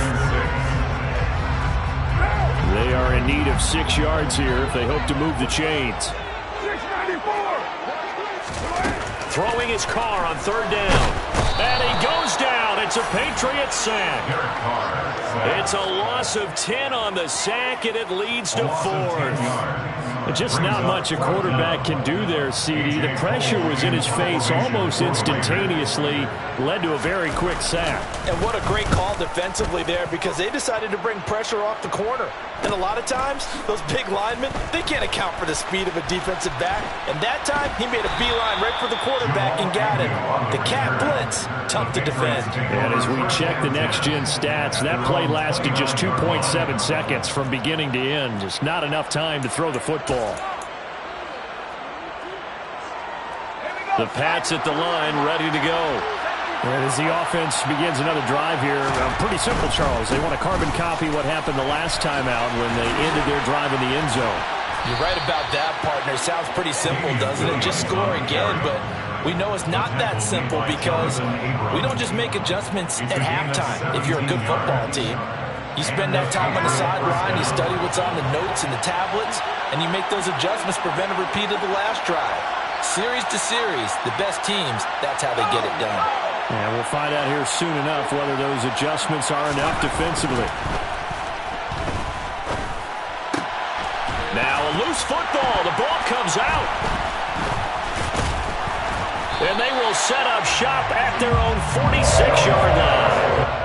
They are in need of 6 yards here if they hope to move the chains. Throwing his car on third down. And he goes down. It's a Patriot sack. It's a loss of 10 on the sack, and it leads to 4. Just not much a quarterback can do there, CD. The pressure was in his face almost instantaneously, led to a very quick sack. And what a great call defensively there, because they decided to bring pressure off the corner. And a lot of times, those big linemen, they can't account for the speed of a defensive back. And that time, he made a beeline right for the quarterback and got him. The cat blitz, tough to defend. And as we check the next-gen stats, that play lasted just 2.7 seconds from beginning to end. Just not enough time to throw the football. The Pats at the line, ready to go. And as the offense begins another drive here, pretty simple, Charles. They want to carbon copy what happened the last time out when they ended their drive in the end zone. You're right about that, partner. Sounds pretty simple, doesn't it? Just score again, but we know it's not that simple because we don't just make adjustments at halftime if you're a good football team. You spend that time on the sideline, you study what's on the notes and the tablets, and you make those adjustments, prevent a repeat of the last drive. Series to series, the best teams, that's how they get it done. And we'll find out here soon enough whether those adjustments are enough defensively. Now a loose football. The ball comes out. And they will set up shop at their own 46-yard line.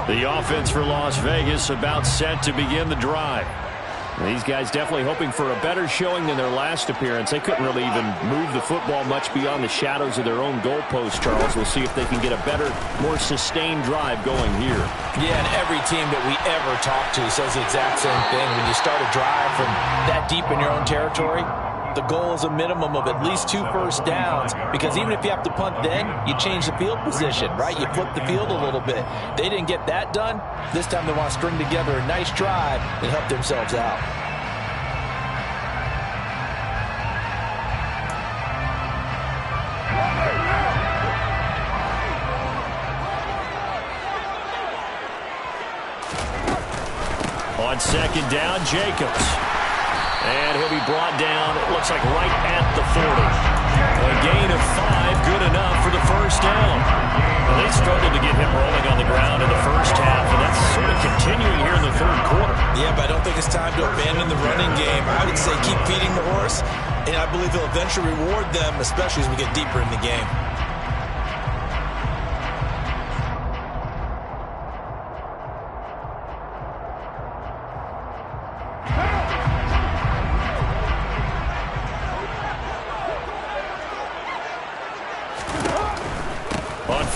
The offense for Las Vegas about set to begin the drive. These guys definitely hoping for a better showing than their last appearance. They couldn't really even move the football much beyond the shadows of their own goalpost, Charles. We'll see if they can get a better, more sustained drive going here. Yeah, and every team that we ever talk to says the exact same thing. When you start a drive from that deep in your own territory, the goal is a minimum of at least 2 first downs, because even if you have to punt then, you change the field position, right? You flip the field a little bit. They didn't get that done. This time they want to string together a nice drive and help themselves out. On second down, Jacobs. And he'll be brought down, it looks like right at the 40. A gain of 5, good enough for the first down. Well, they struggled to get him rolling on the ground in the first half, and that's sort of continuing here in the third quarter. Yeah, but I don't think it's time to abandon the running game. I would say keep feeding the horse, and I believe he'll eventually reward them, especially as we get deeper in the game.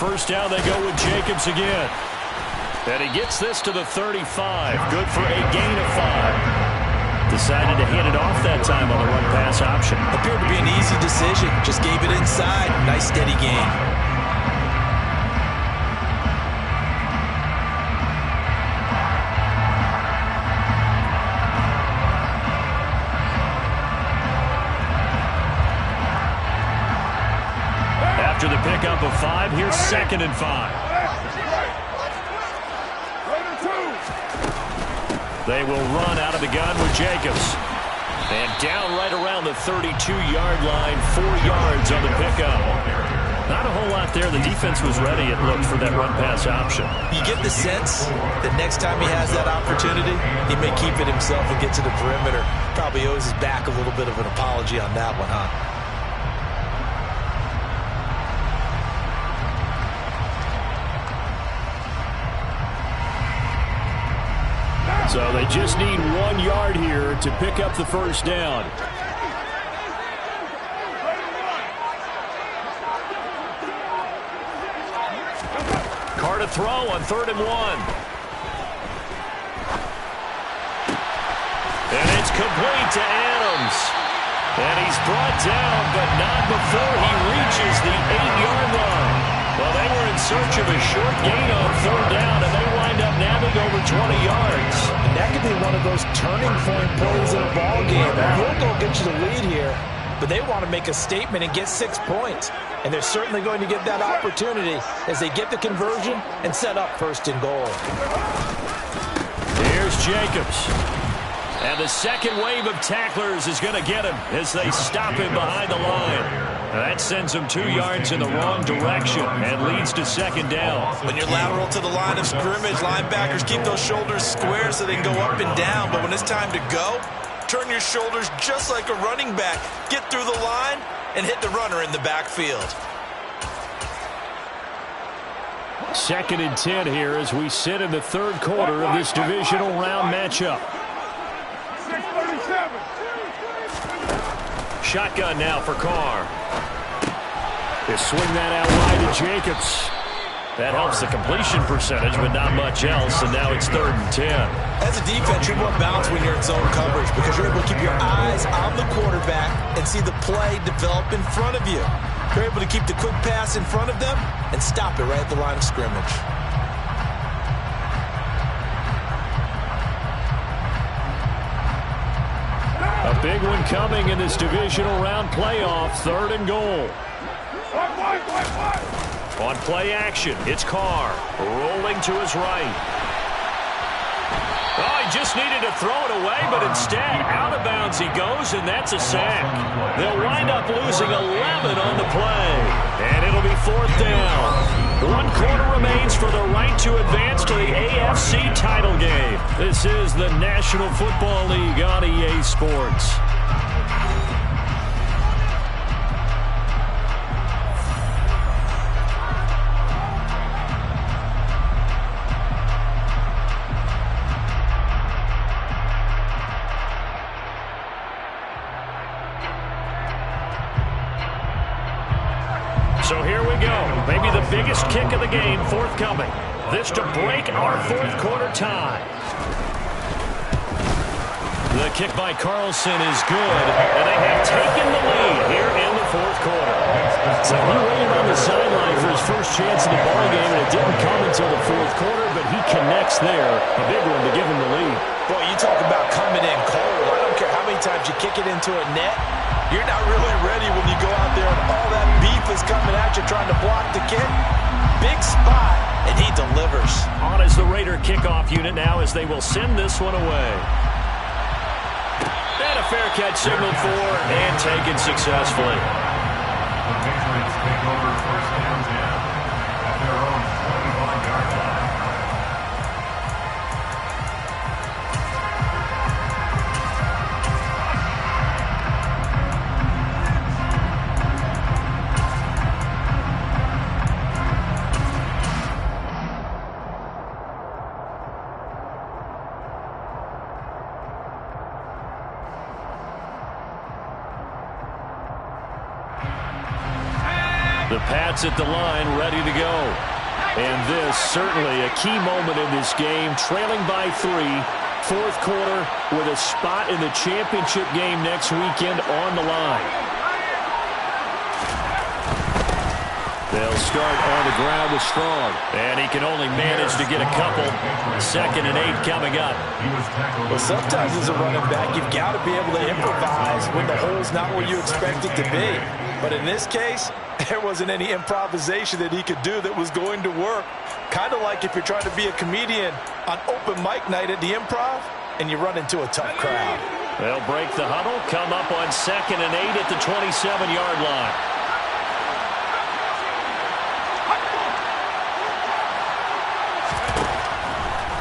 First down, they go with Jacobs again. And he gets this to the 35. Good for a gain of 5. Decided to hand it off that time on the run-pass option. Appeared to be an easy decision. Just gave it inside. Nice, steady gain. After the pickup of 5, here's 2nd and 5. They will run out of the gun with Jacobs. And down right around the 32-yard line, 4 yards on the pickup. Not a whole lot there. The defense was ready, it looked, for that run-pass option. You get the sense that next time he has that opportunity, he may keep it himself and get to the perimeter. Probably owes his back a little bit of an apology on that one, huh? So they just need 1 yard here to pick up the first down. Carr to throw on 3rd and 1. And it's complete to Adams. And he's brought down, but not before he reaches the 8-yard line. Well, they were in search of a short gain on third down, and they wind up nabbing over 20 yards. And that could be one of those turning point plays in a ball game. A field goal gets you the lead here, but they want to make a statement and get 6 points. And they're certainly going to get that opportunity as they get the conversion and set up first and goal. Here's Jacobs. And the second wave of tacklers is going to get him as they stop him behind the line. That sends him 2 yards in the wrong direction and leads to second down. When you're lateral to the line of scrimmage, linebackers keep those shoulders square so they can go up and down. But when it's time to go, turn your shoulders just like a running back. Get through the line and hit the runner in the backfield. 2nd and 10 here as we sit in the third quarter of this divisional round matchup. Shotgun now for Carr. They swing that out wide to Jacobs. That helps the completion percentage, but not much else, and now it's 3rd and 10. As a defense, you're more balanced when you're in zone coverage because you're able to keep your eyes on the quarterback and see the play develop in front of you. You're able to keep the quick pass in front of them and stop it right at the line of scrimmage. A big one coming in this divisional round playoff. 3rd and goal. On play action, it's Carr rolling to his right. Oh, he just needed to throw it away, but instead, out of bounds he goes, and that's a sack. They'll wind up losing 11 on the play, and it'll be 4th down. 1 quarter remains for the right to advance to the AFC title game. This is the National Football League on EA Sports. So here we go. Maybe the biggest kick of the game forthcoming. This to break our 4th quarter tie. The kick by Carlson is good, and they have taken the lead here in the 4th quarter. So he waited on the sideline for his first chance in the ballgame, and it didn't come until the 4th quarter, but he connects there. A big one to give him the lead. Boy, you talk about coming in cold. I don't care how many times you kick it into a net. You're not really ready when you go out there and all that beef is coming at you trying to block the kick. Big spot, and he delivers. On is the Raider kickoff unit now as they will send this one away. And a fair catch signaled for and taken successfully. The Patriots take over 1st and 10 at their own 21-yard line. The Pats at the line, ready to go. And this, certainly a key moment in this game, trailing by 3, 4th quarter, with a spot in the championship game next weekend on the line. They'll start on the ground with Strong. And he can only manage to get a couple. 2nd and 8 coming up. Well, sometimes as a running back, you've got to be able to improvise when the hole's not where you expect it to be. But in this case, there wasn't any improvisation that he could do that was going to work. Kind of like if you're trying to be a comedian on open mic night at the Improv and you run into a tough crowd. They'll break the huddle, come up on 2nd and 8 at the 27-yard line.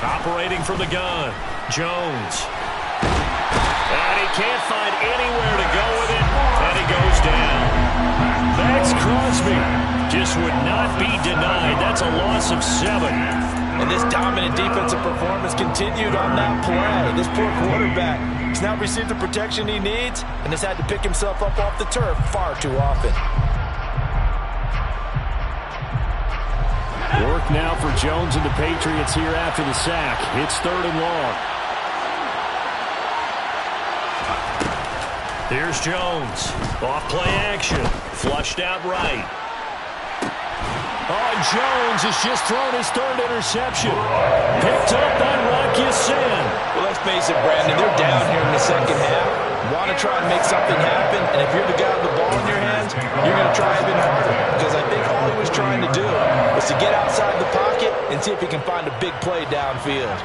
Operating from the gun, Jones. And he can't find anywhere to go with it, and he goes down. Max Crosby just would not be denied. That's a loss of 7. And this dominant defensive performance continued on that play. This poor quarterback has now received the protection he needs and has had to pick himself up off the turf far too often. Work now for Jones and the Patriots here after the sack. It's 3rd and long. Here's Jones. Off play action. Flushed out right. Oh, Jones has just thrown his third interception. Picked up by Rocky Sin. Well, let's face it, Brandon. They're down here in the second half. Want to try and make something happen. And if you're the guy with the ball in your hands, you're going to try even harder. Because I think all he was trying to do was to get outside the pocket and see if he can find a big play downfield.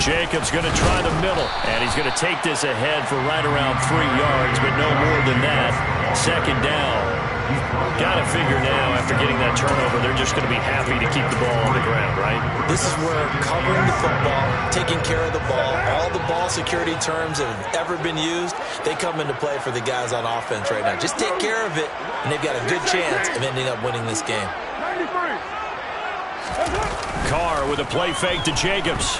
Jacobs going to try the middle, and he's going to take this ahead for right around 3 yards, but no more than that. Second down. Got to figure now, after getting that turnover, they're just going to be happy to keep the ball on the ground, right? This is where covering the football, taking care of the ball, all the ball security terms that have ever been used, they come into play for the guys on offense right now. Just take care of it, and they've got a good chance of ending up winning this game. Carr with a play fake to Jacobs.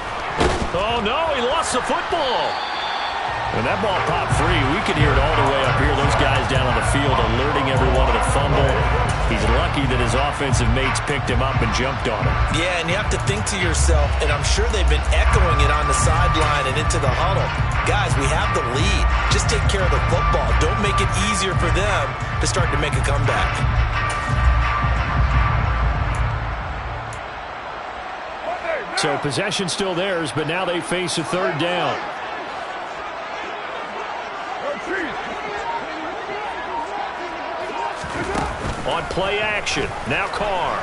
Oh, no, he lost the football. When that ball popped free, we could hear it all the way up here. Those guys down on the field alerting everyone of the fumble. He's lucky that his offensive mates picked him up and jumped on him. Yeah, and you have to think to yourself, and I'm sure they've been echoing it on the sideline and into the huddle. Guys, we have the lead. Just take care of the football. Don't make it easier for them to start to make a comeback. So possession still theirs, but now they face a third down. On play action, now Carr.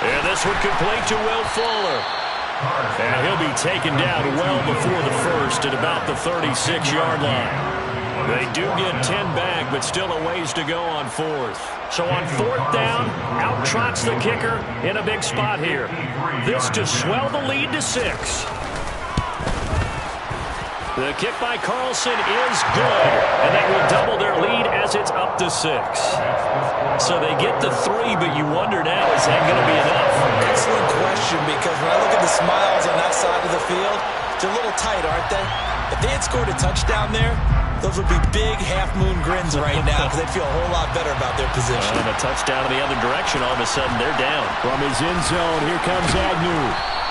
And this one complete to Will Fuller. And he'll be taken down well before the first at about the 36-yard line. They do get 10 back, but still a ways to go on fourth. So on fourth down, out trots the kicker in a big spot here. This to swell the lead to 6. The kick by Carlson is good, and that will double their lead as it's up to 6. So they get the 3, but you wonder now, is that going to be enough? Excellent question, because when I look at the smiles on that side of the field, they're a little tight, aren't they? If they had scored a touchdown there, those would be big half-moon grins right now because they'd feel a whole lot better about their position. And a touchdown in the other direction, all of a sudden they're down. From his end zone, here comes Agnew.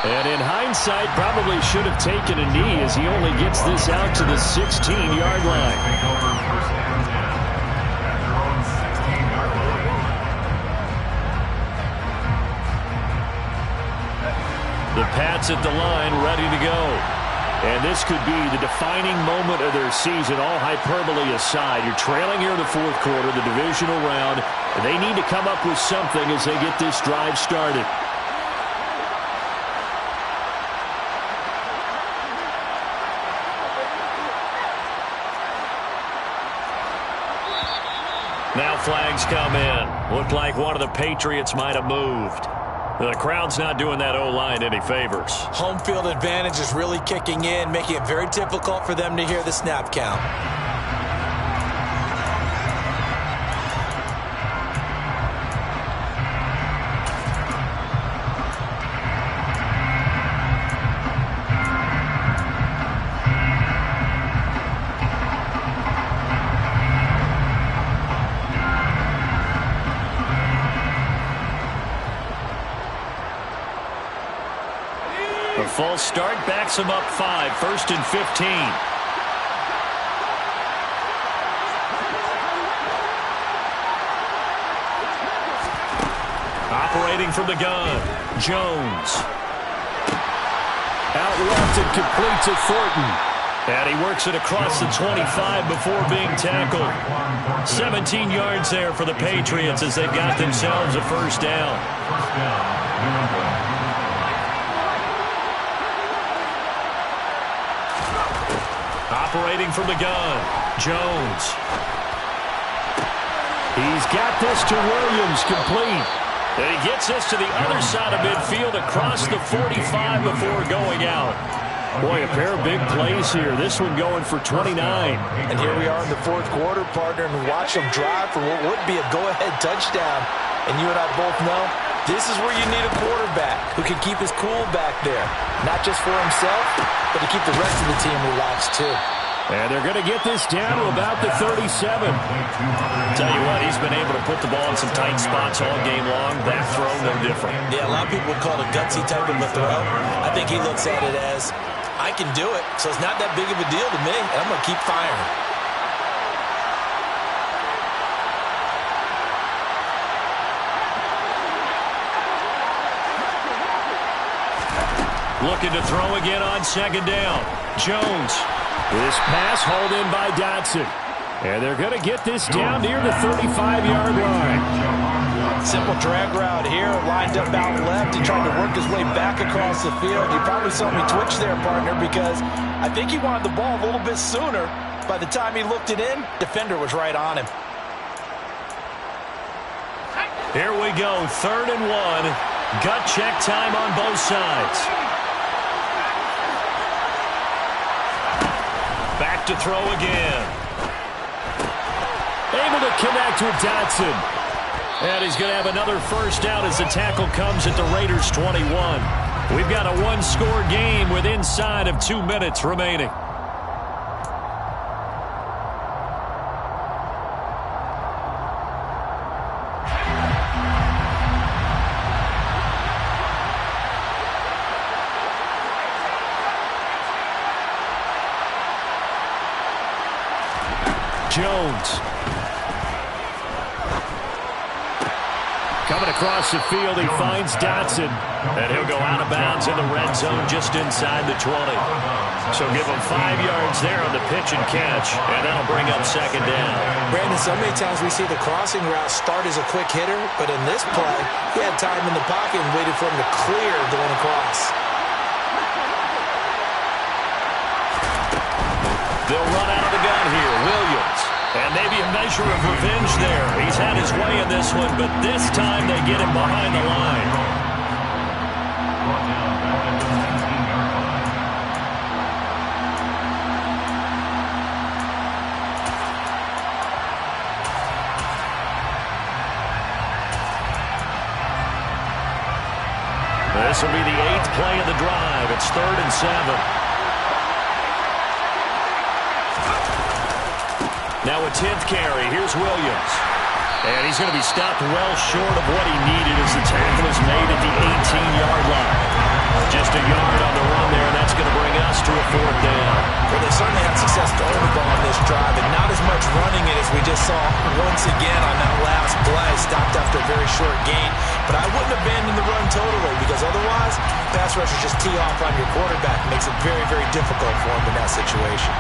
And in hindsight, probably should have taken a knee as he only gets this out to the 16-yard line. The Pats at the line, ready to go. And this could be the defining moment of their season, all hyperbole aside. You're trailing here in the fourth quarter, the divisional round. And they need to come up with something as they get this drive started. Now flags come in. Looked like one of the Patriots might have moved. The crowd's not doing that O-line any favors. Home field advantage is really kicking in, making it very difficult for them to hear the snap count. A false start backs him up 5, 1st and 15. Operating from the gun, Jones. Out left and complete to Thornton. And he works it across the 25 before being tackled. 17 yards there for the Patriots as they've got themselves a first down. Operating from the gun, Jones. He's got this to Williams, complete. And he gets this to the other side of midfield across the 45 before going out. Boy, a pair of big plays here. This one going for 29. And here we are in the fourth quarter, partner, and watch them drive for what would be a go-ahead touchdown. And you and I both know This is where you need a quarterback who can keep his cool back there. Not just for himself, but to keep the rest of the team relaxed too. And they're going to get this down to about the 37. Tell you what, he's been able to put the ball in some tight spots all game long. That throw, no different. Yeah, a lot of people would call it a gutsy type of a throw. I think he looks at it as, I can do it, so it's not that big of a deal to me, and I'm going to keep firing. Looking to throw again on second down. Jones. This pass hauled in by Dotson. And they're going to get this down near the 35-yard line. Simple drag route here, lined up out left and trying to work his way back across the field. You probably saw me twitch there, partner, because I think he wanted the ball a little bit sooner. By the time he looked it in, defender was right on him. Here we go, 3rd and 1. Gut check time on both sides. Back to throw again. Able to connect with Dotson. And he's going to have another first down as the tackle comes at the Raiders' 21. We've got a one-score game with inside of 2 minutes remaining. Jones. Coming across the field, he finds Dotson. And he'll go out of bounds in the red zone just inside the 20. So give him 5 yards there on the pitch and catch, and that'll bring up second down. Brandon, so many times we see the crossing route start as a quick hitter, but in this play, he had time in the pocket and waited for him to clear going across. They'll run out of the gun here. Williams. And maybe a measure of revenge there. He's had his way in this one, but this time they get him behind the line. This will be the 8th play of the drive. It's 3rd and 7. Now a 10th carry. Here's Williams. And he's going to be stopped well short of what he needed as the tackle is made at the 18-yard line. Just a yard on the run there, and that's going to bring us to a 4th down. Well, they certainly had success throwing the ball on this drive, and not as much running it as we just saw once again on that last play. Stopped after a very short gain. But I wouldn't abandon the run totally, because otherwise, pass rushers just tee off on your quarterback. It makes it very, very difficult for him in that situation.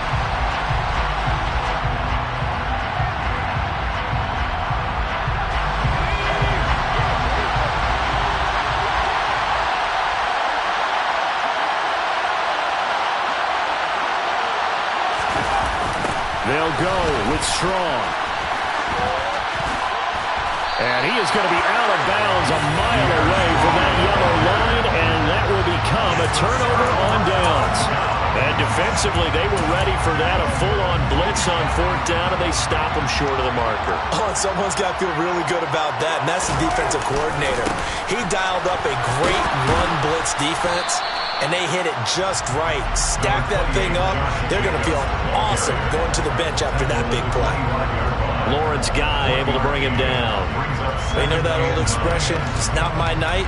They'll go with Strong. And he is going to be out of bounds a mile away from that yellow line, and that will become a turnover on downs. And defensively, they were ready for that, a full-on blitz on 4th down, and they stop him short of the marker. Oh, and someone's got to feel really good about that, and that's the defensive coordinator. He dialed up a great run blitz defense, and they hit it just right. Stack that thing up. They're going to feel awesome going to the bench after that big play. Lawrence Guy able to bring him down. They know that old expression, it's not my night.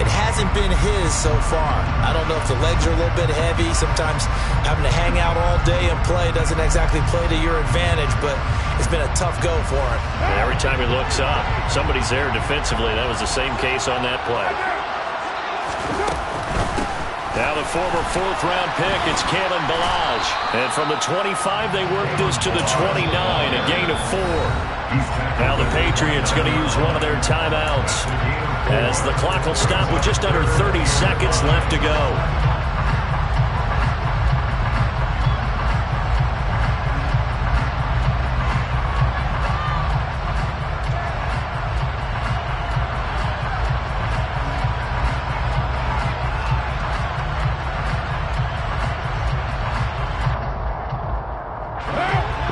It hasn't been his so far. I don't know if the legs are a little bit heavy. Sometimes having to hang out all day and play doesn't exactly play to your advantage, but it's been a tough go for him. And every time he looks up, somebody's there defensively. That was the same case on that play. Now the former 4th-round pick, it's Kalen Ballage. And from the 25, they work this to the 29, a gain of 4. Now the Patriots going to use one of their timeouts as the clock will stop with just under 30 seconds left to go.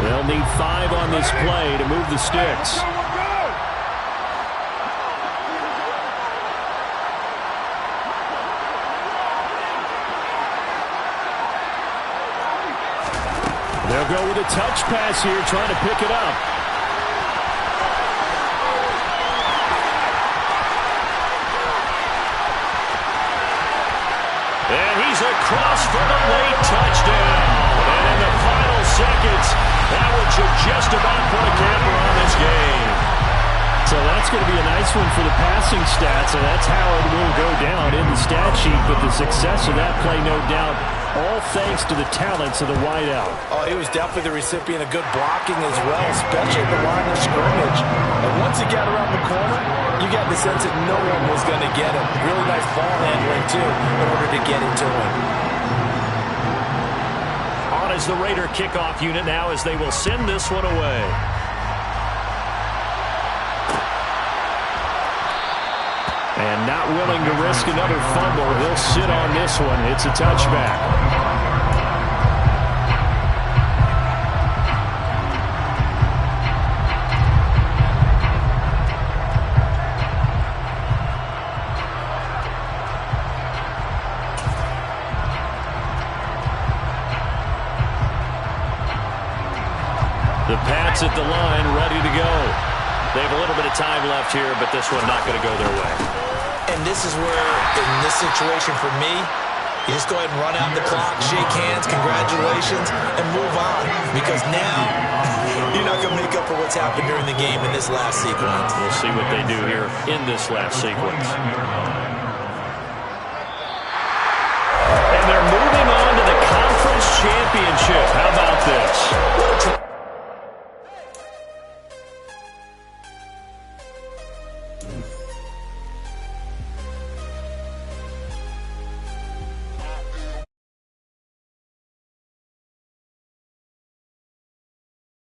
They'll need 5 on this play to move the sticks. They'll go with a touch pass here, trying to pick it up. And he's across for the late touchdown. And in the final seconds, that one should just about put a camper on this game. So that's going to be a nice one for the passing stats, and that's how it will go down in the stat sheet. But the success of that play, no doubt, all thanks to the talents of the wideout. Oh, he was definitely the recipient of good blocking as well, especially at the line of scrimmage. And once he got around the corner, you got the sense that no one was going to get him. Really nice ball handling, too, in order to get it to him. On is the Raider kickoff unit now as they will send this one away. And not willing to risk another fumble. He'll sit on this one. It's a touchback. The Pats at the line, ready to go. They have a little bit of time left here, but this one not going to go their way. And this is where, in this situation for me, you just go ahead and run out the clock, shake hands, congratulations, and move on. Because now, you're not going to make up for what's happened during the game in this last sequence. We'll see what they do here in this last sequence. And they're moving on to the conference championship. How about this?